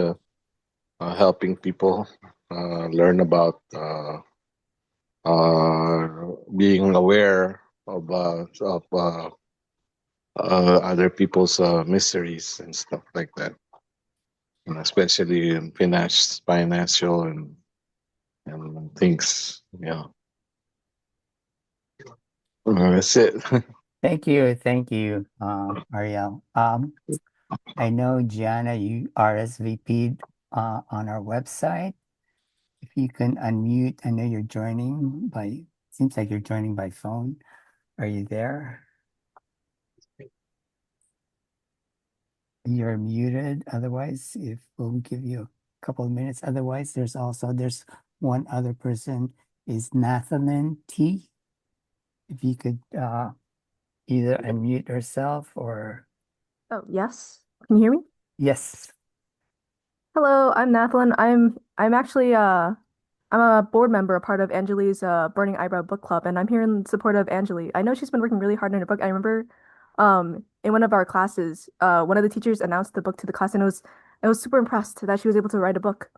helping people learn about being aware of other people's miseries and stuff like that, and especially in financial and things. Yeah, that's it. Thank you, Ariel. I know Gianna, you RSVP'd on our website. If you can unmute, I know you're joining seems like you're joining by phone. Are you there? You're muted. Otherwise, if we'll give you a couple of minutes. Otherwise, there's one other person is Nathalie T. If you could either unmute yourself or Oh, yes. Can you hear me? yes. Hello, I'm Nathlin. I'm actually I'm a board member, a part of Angeli's Burning Eyebrow book club, and I'm here in support of Angeli. I know she's been working really hard on her book. I remember in one of our classes, one of the teachers announced the book to the class, and I was super impressed that she was able to write a book.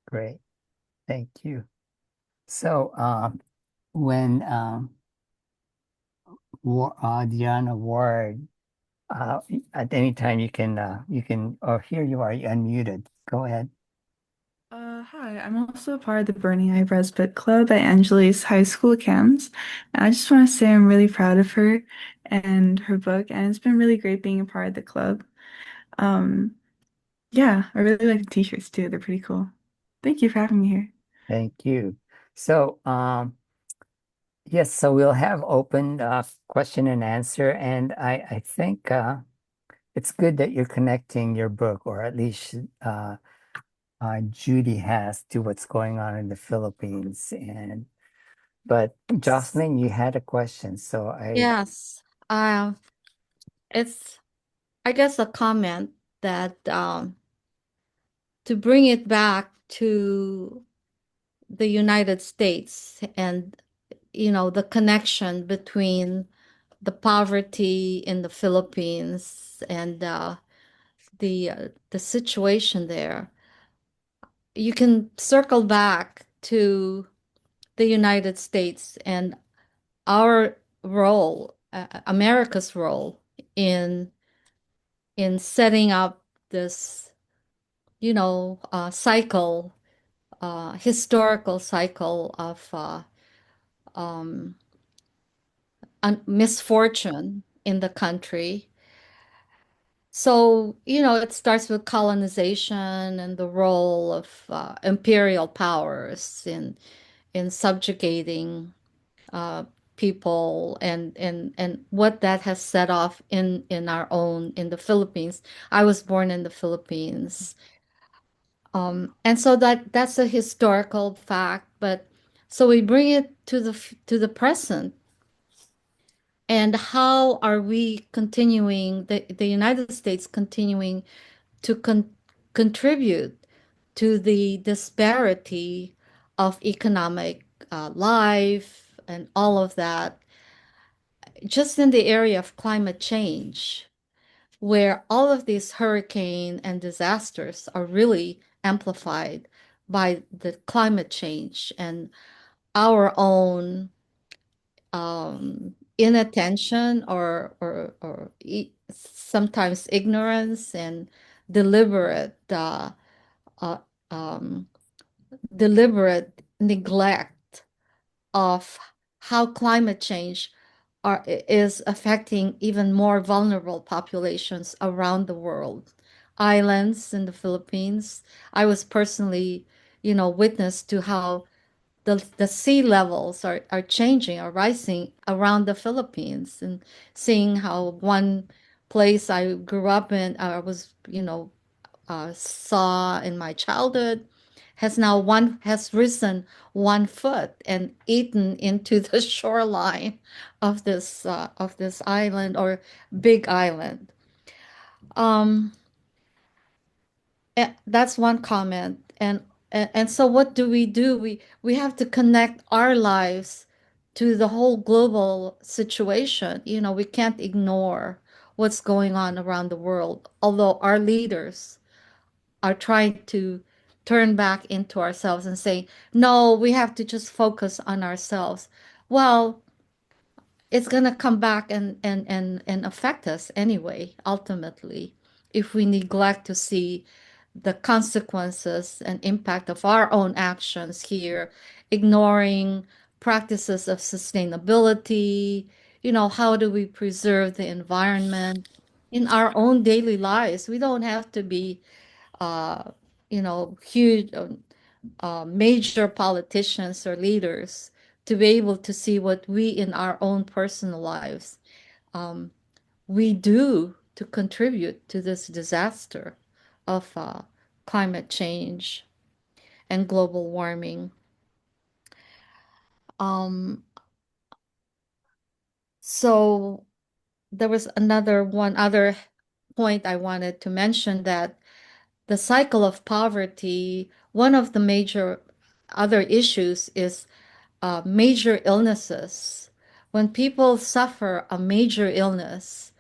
Great. Thank you. So when Diana Ward, at any time oh, here you are, you unmuted. Go ahead. Hi, I'm also part of the Burning Eyebrows book club at Angeli's high school camps. And I just want to say I'm really proud of her and her book, and it's been really great being a part of the club. Um, yeah, I really like the t-shirts too. They're pretty cool. Thank you for having me here. Thank you. So yes, so we'll have open question and answer, and I think it's good that you're connecting your book, or at least Judy has, to what's going on in the Philippines. But Jocelyn, you had a question, so Yes. It's, I guess, a comment that to bring it back to the United States and, the connection between the poverty in the Philippines and the situation there. You can circle back to the United States and our role, America's role in setting up this, cycle, historical cycle of misfortune in the country. So, it starts with colonization and the role of imperial powers in subjugating uh, people, and what that has set off in the Philippines. I was born in the Philippines. And so that's a historical fact, but so we bring it to the present. And how are we continuing, the United States continuing to contribute to the disparity of economic life and all of that, just in the area of climate change, where all of these hurricane and disasters are really amplified by the climate change and our own inattention, or sometimes ignorance and deliberate uh, um, deliberate neglect of how climate change is affecting even more vulnerable populations around the world. Islands in the Philippines. I was personally, witness to how the sea levels are changing, are rising around the Philippines, and seeing how one place I grew up in, I was, saw in my childhood, has risen 1 foot and eaten into the shoreline of this island, or big island. Um, that's one comment. And so what do? We have to connect our lives to the whole global situation. We can't ignore what's going on around the world, although our leaders are trying to turn back into ourselves and say, no, we have to just focus on ourselves. Well, it's going to come back and affect us anyway, ultimately, if we neglect to see the consequences and impact of our own actions here, ignoring practices of sustainability. How do we preserve the environment in our own daily lives? We don't have to be huge, major politicians or leaders to be able to see what we in our own personal lives um, we do to contribute to this disaster of climate change and global warming. Um, so there was one other point I wanted to mention, that the cycle of poverty, one of the major other issues is major illnesses. When people suffer a major illness,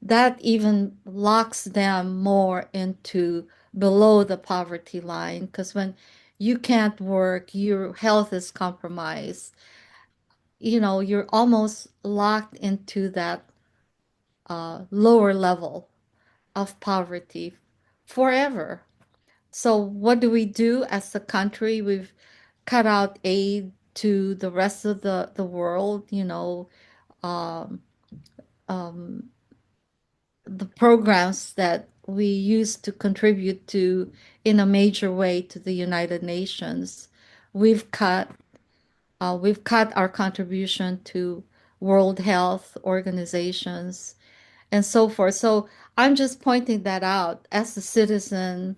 that even locks them more into below the poverty line, because when you can't work, your health is compromised, you're almost locked into that lower level of poverty forever. So what do we do as a country? We've cut out aid to the rest of the world, um, um, the programs that we used to contribute to in a major way to the United Nations. We've cut we've cut our contribution to World Health Organizations and so forth. So I'm just pointing that out as a citizen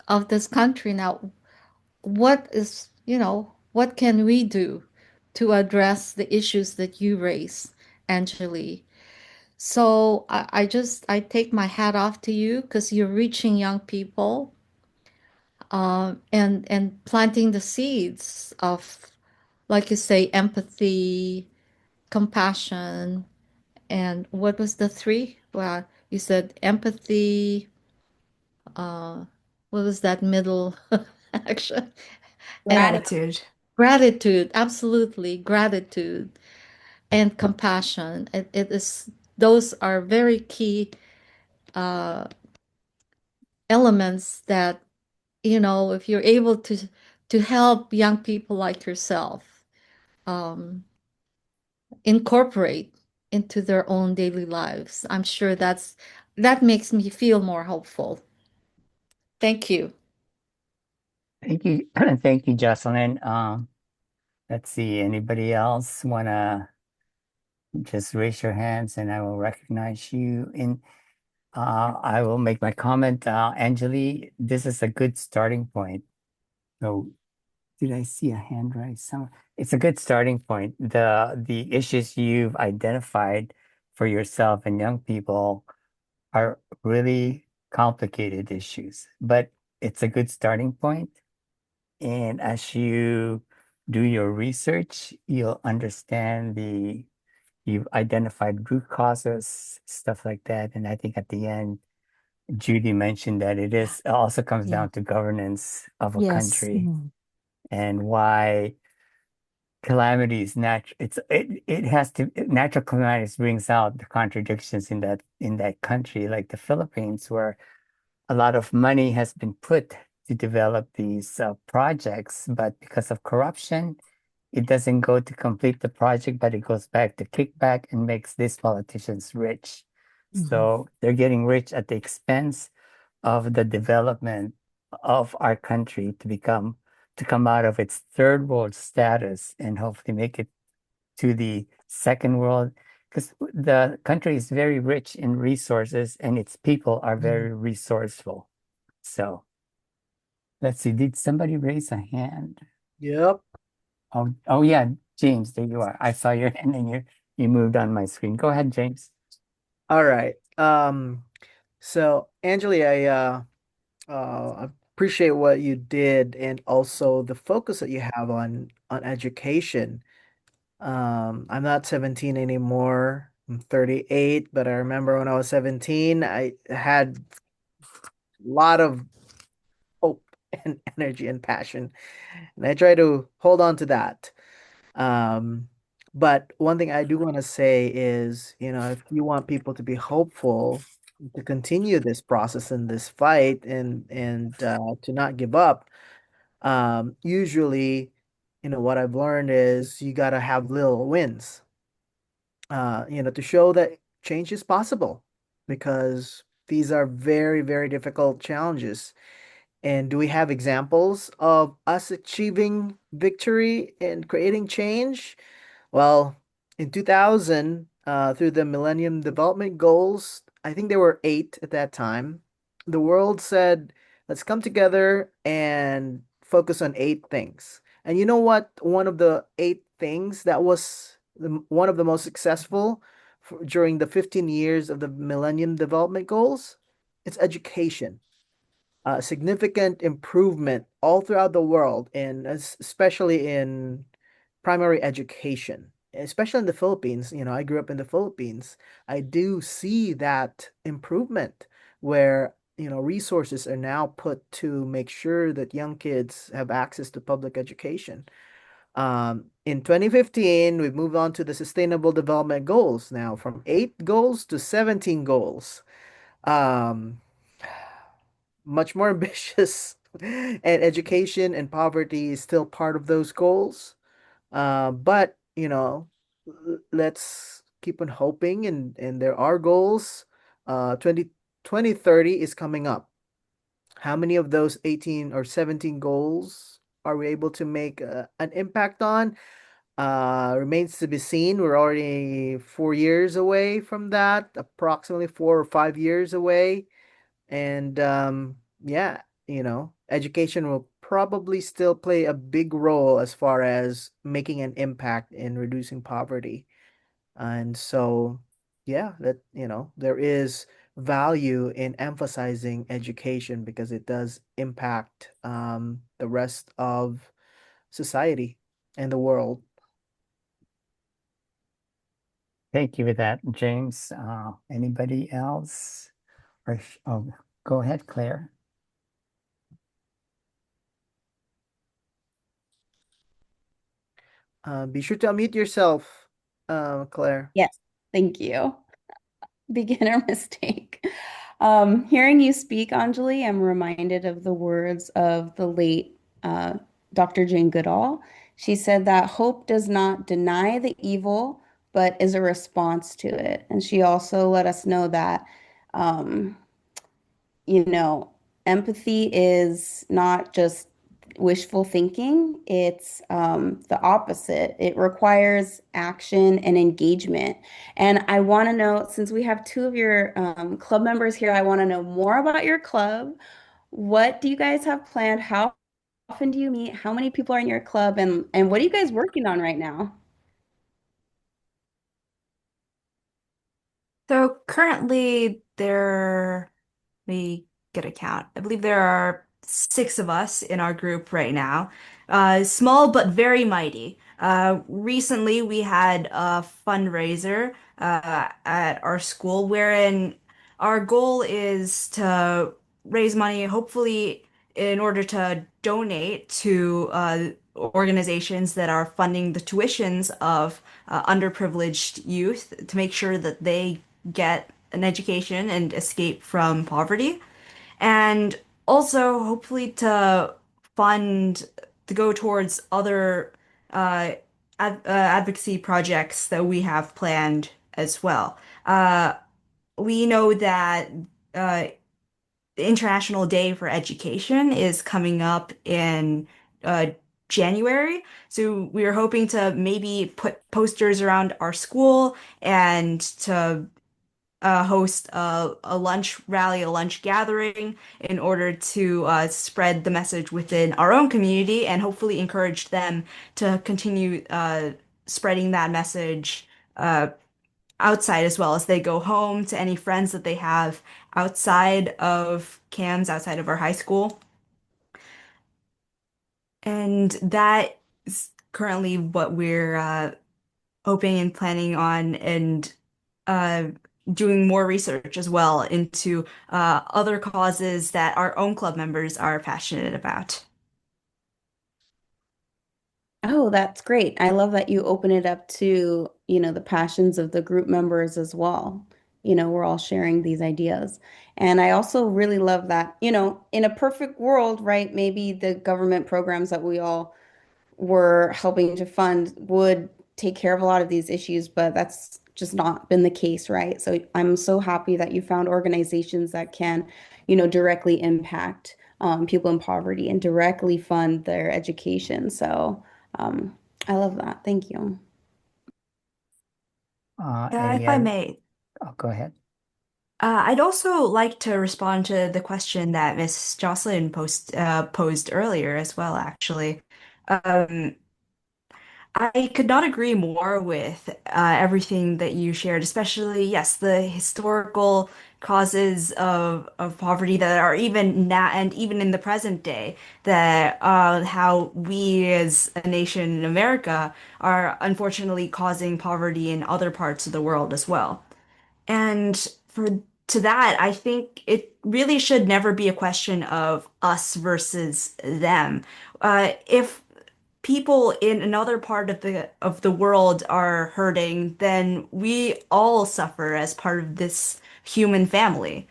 of this country now. What can we do to address the issues that you raise, Angeli? So I take my hat off to you, because you're reaching young people, and planting the seeds of, like you say, empathy, compassion, and what was the three? Well, you said empathy. Uh, what was that middle action? And Gratitude. gratitude, absolutely, gratitude and compassion. It is those are very key uh, elements that, if you're able to help young people like yourself, um, incorporate into their own daily lives. I'm sure that makes me feel more hopeful. Thank you. Thank you. Thank you, Jocelyn. Let's see, anybody else wanna just raise your hands and I will recognize you. And I will make my comment. Anjali, this is a good starting point. So did I see a hand raised somewhere? It's a good starting point. The issues you've identified for yourself and young people are really complicated issues, but it's a good starting point. And as you do your research, you'll understand you've identified root causes, stuff like that. And I think at the end, Judy mentioned that it also comes Yeah. down to governance of a Yes. country and why calamities it has to natural calamities brings out the contradictions in that country, like the Philippines, where a lot of money has been put to develop these projects, but because of corruption, it doesn't go to complete the project, but it goes back to kickback and makes these politicians rich. So they're getting rich at the expense of the development of our country to come out of its third world status and hopefully make it to the second world, because the country is very rich in resources and its people are very resourceful. So let's see, did somebody raise a hand? Yep. Oh yeah, James, there you are. I saw your hand and you moved on my screen. Go ahead, James. All right. So Angeli, I appreciate what you did and also the focus that you have on education. I'm not 17 anymore. I'm 38, but I remember when I was 17, I had a lot of hope and energy and passion, and I try to hold on to that. Um, but one thing I do want to say is, if you want people to be hopeful, to continue this process and this fight and to not give up, usually, what I've learned is you got to have little wins, to show that change is possible because these are very, very difficult challenges. And do we have examples of us achieving victory and creating change? Well, in 2000, through the Millennium Development Goals, I think there were eight at that time, the world said, let's come together and focus on eight things. And you know what? One of the eight things that was one of the most successful during the 15 years of the Millennium Development Goals? It's education. Significant improvement all throughout the world, and especially in primary education, especially in the Philippines. I grew up in the Philippines. I do see that improvement where, resources are now put to make sure that young kids have access to public education. In 2015, we've moved on to the Sustainable Development Goals now from 8 goals to 17 goals. Um, Much more ambitious, and education and poverty is still part of those goals. But let's keep on hoping, and there are goals. 2030 is coming up. How many of those 18 or 17 goals are we able to make an impact on? Remains to be seen. We're already 4 years away from that, approximately 4 or 5 years away. And yeah, education will probably still play a big role as far as making an impact in reducing poverty. And so, yeah, there is value in emphasizing education because it does impact the rest of society and the world. Thank you for that, James. Anybody else? Oh, go ahead, Claire. Be sure to unmute yourself, Claire. Yes, thank you. Beginner mistake. Hearing you speak, Anjali, I'm reminded of the words of the late Dr. Jane Goodall. She said that hope does not deny the evil but is a response to it. And she also let us know that, um, you know, empathy is not just wishful thinking, it's the opposite. It requires action and engagement. And I want to know, since we have two of your club members here, I want to know more about your club. What do you guys have planned? How often do you meet? How many people are in your club? And what are you guys working on right now? So currently we get a count. I believe there are six of us in our group right now. Small but very mighty. Recently we had a fundraiser at our school wherein our goal is to raise money, hopefully in order to donate to organizations that are funding the tuitions of underprivileged youth to make sure that they get an education and escape from poverty. And also, hopefully, to fund to go towards other advocacy projects that we have planned as well. We know that uh, the International Day for Education is coming up in uh, January. So we are hoping to maybe put posters around our school and to host a lunch rally, a lunch gathering in order to spread the message within our own community and hopefully encourage them to continue spreading that message uh, outside as well as they go home to any friends that they have outside of CAMS, outside of our high school. And that is currently what we're hoping and planning on and uh, doing more research as well into other causes that our own club members are passionate about. Oh, that's great. I love that you open it up to, the passions of the group members as well. We're all sharing these ideas. And I also really love that, in a perfect world, right? Maybe the government programs that we all were helping to fund would take care of a lot of these issues, but that's just not been the case, right? So I'm so happy that you found organizations that can, directly impact people in poverty and directly fund their education. So um, I love that. Thank you. Any If I other? may, Oh, go ahead. I'd also like to respond to the question that Miss Jocelyn posed earlier as well, actually. Um, I could not agree more with everything that you shared, especially, yes, the historical causes of poverty that are even now and even in the present day, that how we as a nation in America are unfortunately causing poverty in other parts of the world as well. And for to that, I think it really should never be a question of us versus them. If people in another part of the world are hurting, then we all suffer as part of this human family.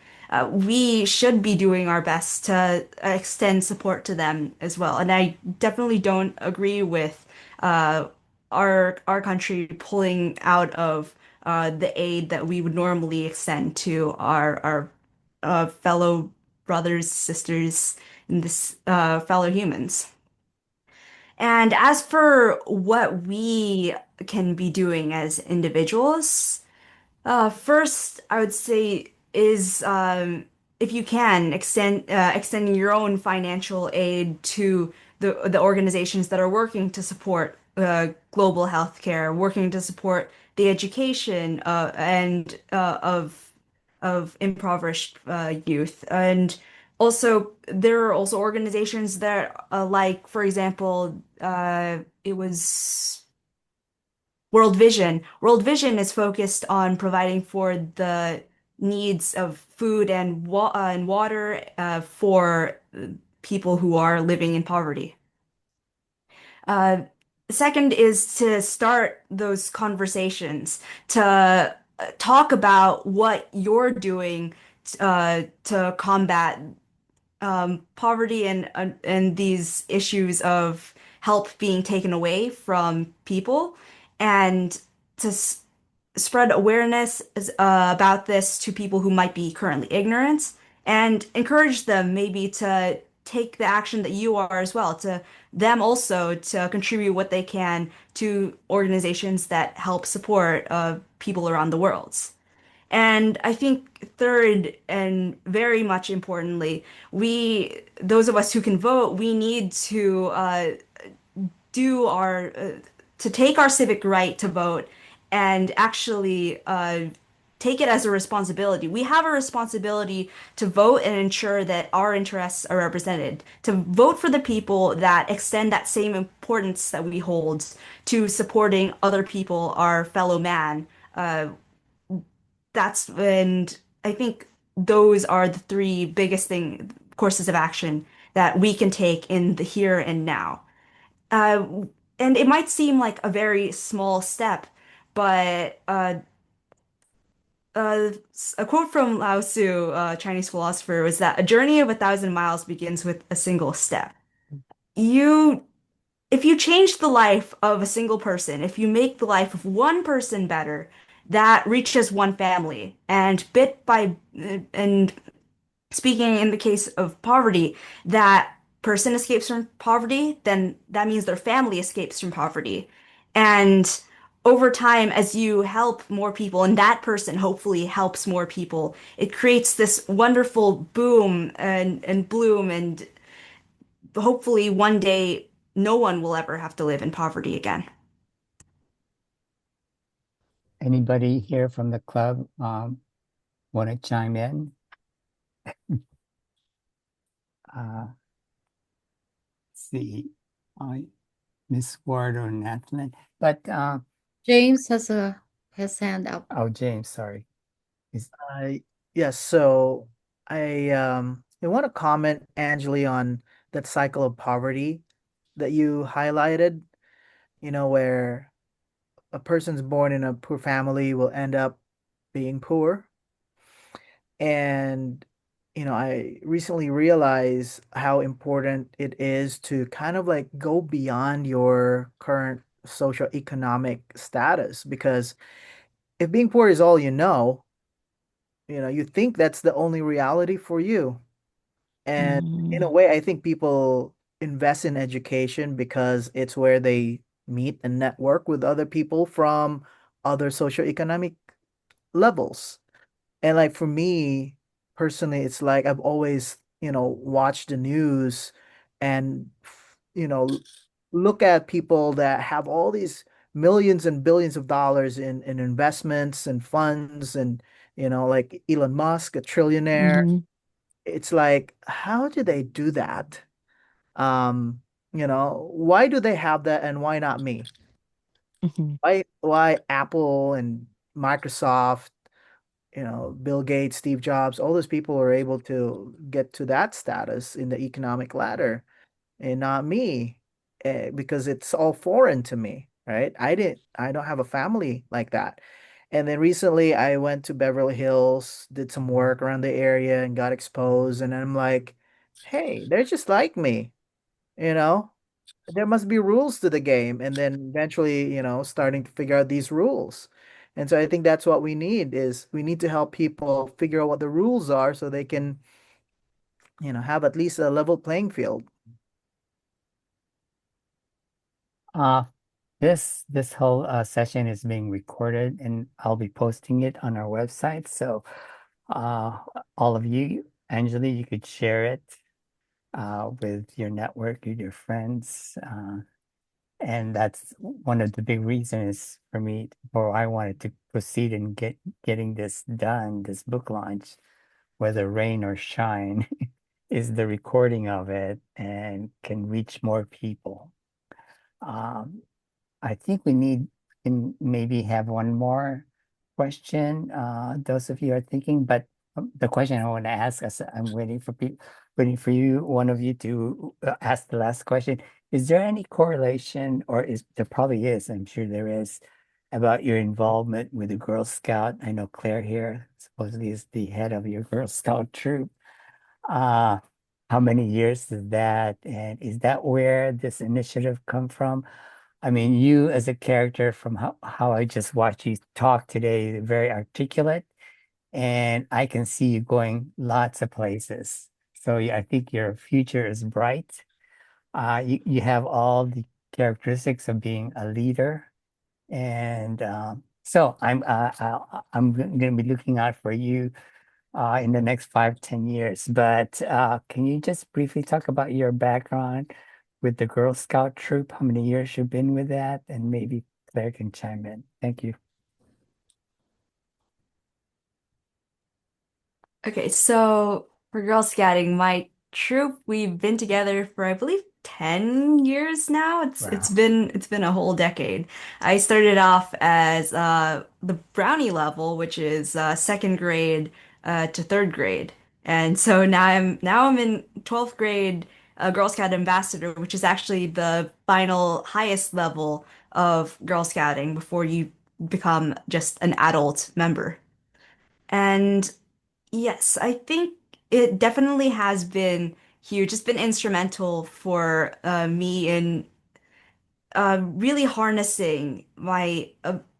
We should be doing our best to extend support to them as well. And I definitely don't agree with uh, our country pulling out of the aid that we would normally extend to our fellow brothers, sisters, and this fellow humans. And as for what we can be doing as individuals, first, I would say is if you can extending your own financial aid to the organizations that are working to support global healthcare, working to support the education and of impoverished youth, and also there are also organizations that like, for example, it was. World Vision. World Vision is focused on providing for the needs of food and water for people who are living in poverty. Uh, Second is to start those conversations, to talk about what you're doing to combat poverty and these issues of help being taken away from people, and to spread awareness about this to people who might be currently ignorant, and encourage them maybe to take the action that you are as well, to them also to contribute what they can to organizations that help support people around the world. And I think third, and very much importantly, those of us who can vote, we need to do our to take our civic right to vote and actually take it as a responsibility. We have a responsibility to vote and ensure that our interests are represented, to vote for the people that extend that same importance that we hold to supporting other people, our fellow man. And I think those are the three biggest courses of action that we can take in the here and now. Uh, and it might seem like a very small step, but a quote from Lao Tzu, a Chinese philosopher, was that a journey of 1,000 miles begins with a single step. You, if you change the life of a single person, if you make the life of one person better, that reaches one family, and bit by and speaking in the case of poverty, that person escapes from poverty, then that means their family escapes from poverty. And over time, as you help more people, and that person hopefully helps more people, it creates this wonderful boom and bloom, and hopefully one day no one will ever have to live in poverty again. Anybody here from the club want to chime in? Let's see, Miss Ward or Nathan, but James has his hand up. oh, James, sorry. Yes, so I want to comment, Angeli, on that cycle of poverty that you highlighted, where a person's born in a poor family will end up being poor. And, I recently realized how important it is to kind of like go beyond your current socioeconomic status, because if being poor is all you think that's the only reality for you. And in a way, I think people invest in education because it's where they meet and network with other people from other socioeconomic levels. And like for me personally, it's like I've always, watched the news and, you know, look at people that have all these millions and billions of dollars in investments and funds and, like Elon Musk, a trillionaire. Mhm, It's like, how do they do that? Why do they have that and why not me? mhm, Why Apple and Microsoft, Bill Gates, Steve Jobs, all those people are able to get to that status in the economic ladder and not me, because it's all foreign to me, right? I don't have a family like that. And then recently I went to Beverly Hills, did some work around the area and got exposed. And I'm like, hey, they're just like me, you know? There must be rules to the game. And then eventually, starting to figure out these rules. And so I think that's what we need is we need to help people figure out what the rules are so they can, have at least a level playing field. Uh, this whole session is being recorded, and I'll be posting it on our website. So, uh, all of you, Angela, you could share it with your network, with your friends, and that's one of the big reasons for me, or I wanted to proceed and getting this done, this book launch, whether rain or shine, is the recording of it and can reach more people. Um, I think we can maybe have one more question. Those of you are thinking, but the question I want to ask us, I'm waiting for you, one of you to ask the last question. Is there any correlation, or there probably is, I'm sure there is, about your involvement with the Girl Scout? I know Claire here supposedly is the head of your Girl Scout troop. Uh, how many years is that? And is that where this initiative come from? I mean, you as a character from how I just watched you talk today, very articulate, and I can see you going lots of places. So yeah, I think your future is bright. You have all the characteristics of being a leader, and so I'm going to be looking out for you in the next 5, 10 years. But can you just briefly talk about your background with the Girl Scout troop? How many years you've been with that? And maybe Claire can chime in. Thank you. Okay, so for Girl Scouting, my troop, we've been together for I believe 10 years now. It's Wow. been a whole decade. I started off as the brownie level, which is second grade to third grade. And so now I'm in 12th grade Girl Scout ambassador, which is actually the final highest level of Girl Scouting before you become just an adult member. And yes, I think it definitely has been huge. It's been instrumental for me in really harnessing my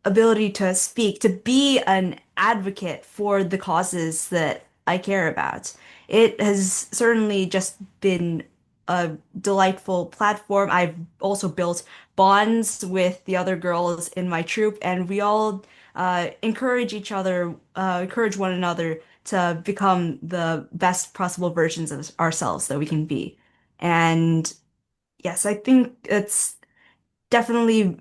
ability to speak, to be an advocate for the causes that I care about. It has certainly just been a delightful platform. I've also built bonds with the other girls in my troop, and we all encourage each other, encourage one another to become the best possible versions of ourselves that we can be. And yes, I think it's definitely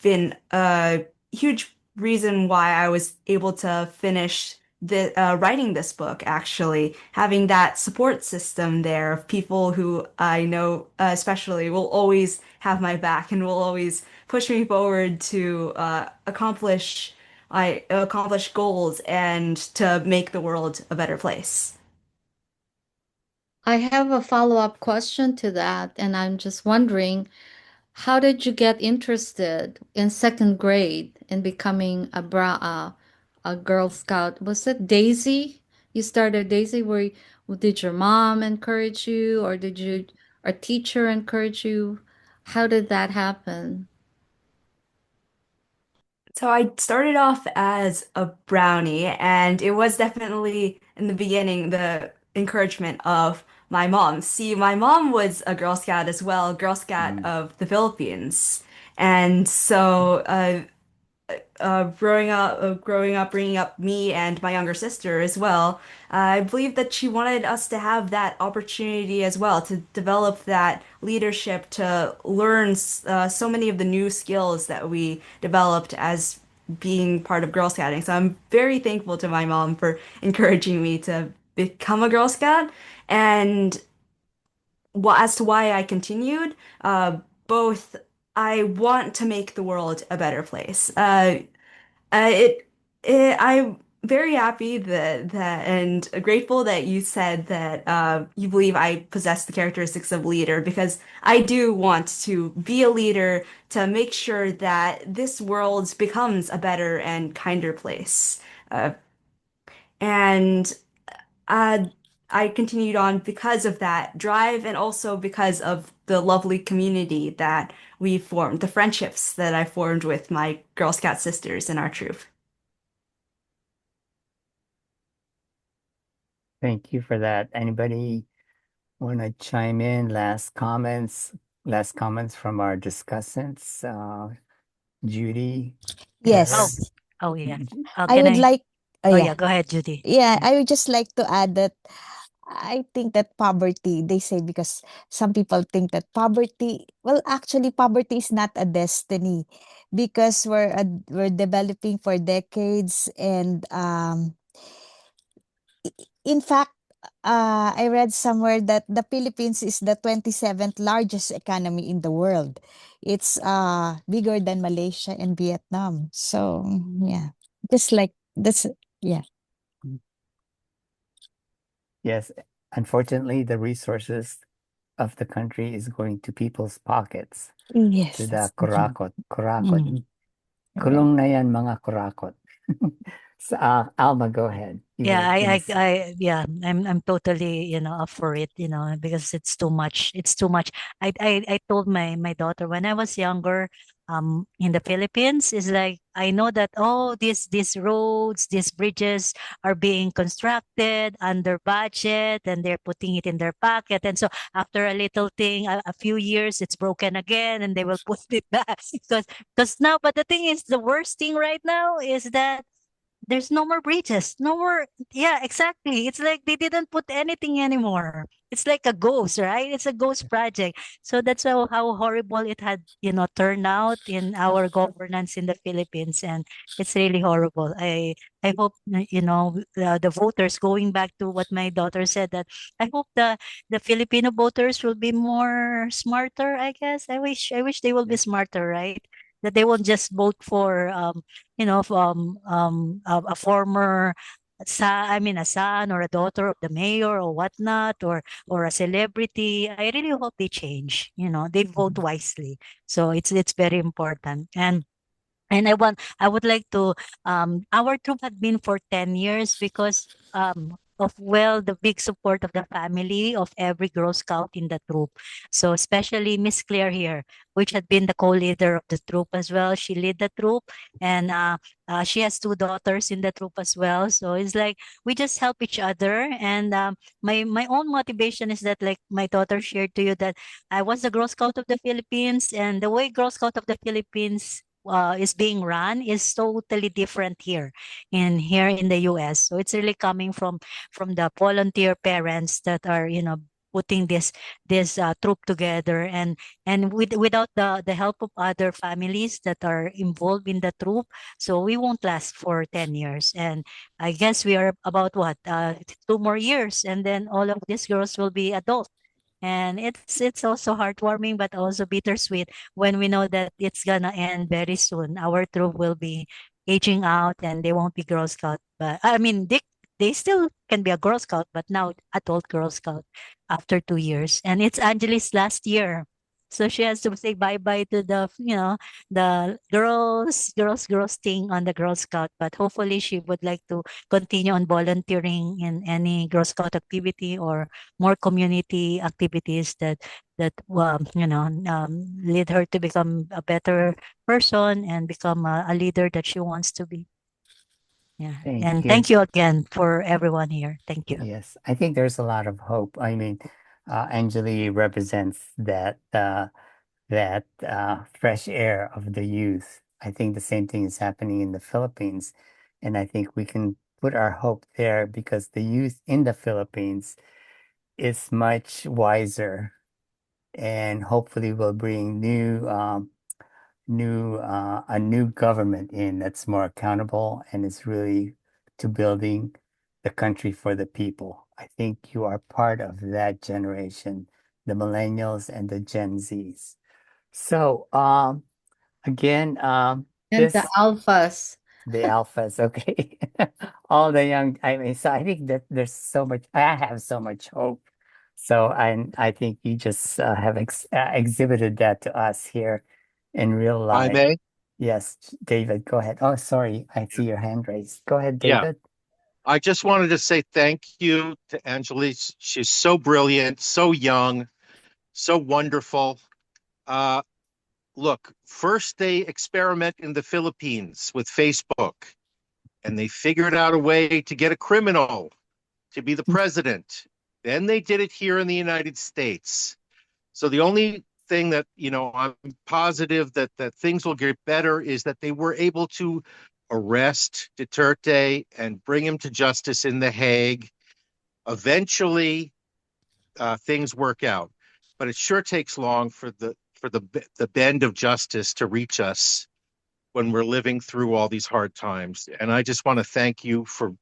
been a huge reason why I was able to finish writing this book, actually. Having that support system there of people who I know, especially, will always have my back and will always push me forward to accomplish goals and to make the world a better place. I have a follow-up question to that, and I'm just wondering, how did you get interested in second grade in becoming a Girl Scout? Was it Daisy? You started Daisy. Did your mom encourage you, or did you a teacher encourage you? How did that happen? So I started off as a brownie, and it was definitely in the beginning the encouragement of my mom. See, my mom was a Girl Scout as well, Girl Scout Mm. of the Philippines. And so growing up, bringing up me and my younger sister as well. I believe that she wanted us to have that opportunity as well, to develop that leadership, to learn so many of the new skills that we developed as being part of Girl Scouting. So I'm very thankful to my mom for encouraging me to become a Girl Scout. And as to why I continued, both I want to make the world a better place. It, I'm very happy that and grateful that you said that you believe I possess the characteristics of leader because I do want to be a leader to make sure that this world becomes a better and kinder place. Uh, and uh, I continued on because of that drive and also because of the lovely community that we formed, the friendships that I formed with my Girl Scout sisters in our troop. Thank you for that. Anybody want to chime in? Last comments from our discussants. Judy, Oh, Claire. Yes, oh yeah. I Can would I? like, Oh yeah, yeah, go ahead, Judy. yeah, I would just like to add that I think that poverty, they say, because some people think that poverty, well, actually, poverty is not a destiny because we're developing for decades. And in fact, I read somewhere that the Philippines is the 27th largest economy in the world. It's bigger than Malaysia and Vietnam. So, yeah, just like that's, yeah. Yes, unfortunately, the resources of the country is going to people's pockets, Yes, to the that's mhm. kurakot. Mm, correct. Kulong na yan, mga kurakot. Alma, go ahead. You Yeah, were gonna say. yeah, I'm totally, up for it, because it's too much. It's too much. I told my daughter when I was younger, in the Philippines, is like I know that, oh, these roads, these bridges are being constructed under budget, and they're putting it in their pocket, and so after a little thing, a few years, it's broken again, and they will put it back because now. But the thing is, the worst thing right now is that there's no more bridges, no more. Yeah, exactly. It's like they didn't put anything anymore. It's like a ghost, right? It's a ghost project. So that's how horrible it had, turned out in our governance in the Philippines, and it's really horrible. I hope, the voters, going back to what my daughter said, that I hope the Filipino voters will be more smarter. I guess I wish they will be smarter, right? That they won't just vote for a former a son or a daughter of the mayor or whatnot, or a celebrity. I really hope they change. They vote wisely. So it's very important. And I would like to, our troop had been for 10 years because of, well, the big support of the family of every Girl Scout in the troop. So especially Miss Claire here, which had been the co-leader of the troop as well. She led the troop, and she has two daughters in the troop as well. So it's like we just help each other. And my own motivation is that, like my daughter shared to you, that I was the Girl Scout of the Philippines, and the way Girl Scout of the Philippines is being run is totally different here in the US. So it's really coming from the volunteer parents that are, putting this troop together, and without the help of other families that are involved in the troop, so we won't last for 10 years. And I guess we are about what, 2 more years, and then all of these girls will be adults. And it's also heartwarming, but also bittersweet when we know that it's gonna end very soon. Our troop will be aging out, and they won't be Girl Scout. But I mean, they still can be a Girl Scout, but now adult Girl Scout after 2 years. And it's Angeli's last year. So she has to say bye-bye to the girls thing on the Girl Scout. But hopefully she would like to continue on volunteering in any Girl Scout activity, or more community activities that lead her to become a better person and become a leader that she wants to be. Yeah. Thank And you. thank you again for everyone here. Thank you. Yes, I think there's a lot of hope. I mean, Anjali represents that fresh air of the youth. I think the same thing is happening in the Philippines, and I think we can put our hope there because the youth in the Philippines is much wiser, and hopefully will bring a new government in that's more accountable and is really to building the country for the people. I think you are part of that generation, the millennials and the Gen Zs. So, again, And the this alphas. the alphas, okay. All the young, I mean, so I think that there's so much, I have so much hope. So I think you just have exhibited that to us here in real I life. may. Yes, David, go ahead. Oh, sorry, I see your hand raised. Go ahead, Yeah. David. I just wanted to say thank you to Anjali. She's so brilliant, so young, so wonderful. Uh, Look, first they experiment in the Philippines with Facebook, and they figured out a way to get a criminal to be the president. Then they did it here in the United States. So the only thing that, I'm positive that things will get better is that they were able to arrest Duterte and bring him to justice in The Hague. Eventually, things work out, but it sure takes long for the bend of justice to reach us when we're living through all these hard times. And I just want to thank you for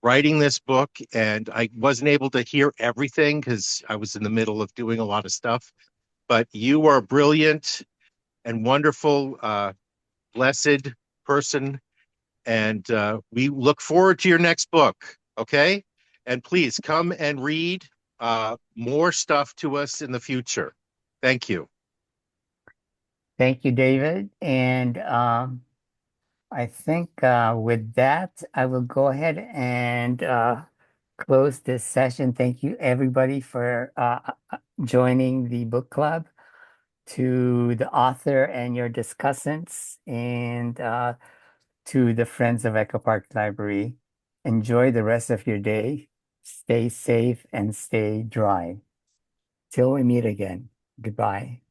writing this book. And I wasn't able to hear everything because I was in the middle of doing a lot of stuff. But you are a brilliant and wonderful, blessed person. And we look forward to your next book. Okay. And please come and read more stuff to us in the future. Thank you. Thank you, David. And I think with that, I will go ahead and close this session. Thank you, everybody, for joining the book club, to the author and your discussants, and to the Friends of Echo Park Library. Enjoy the rest of your day. Stay safe and stay dry. Till we meet again. Goodbye.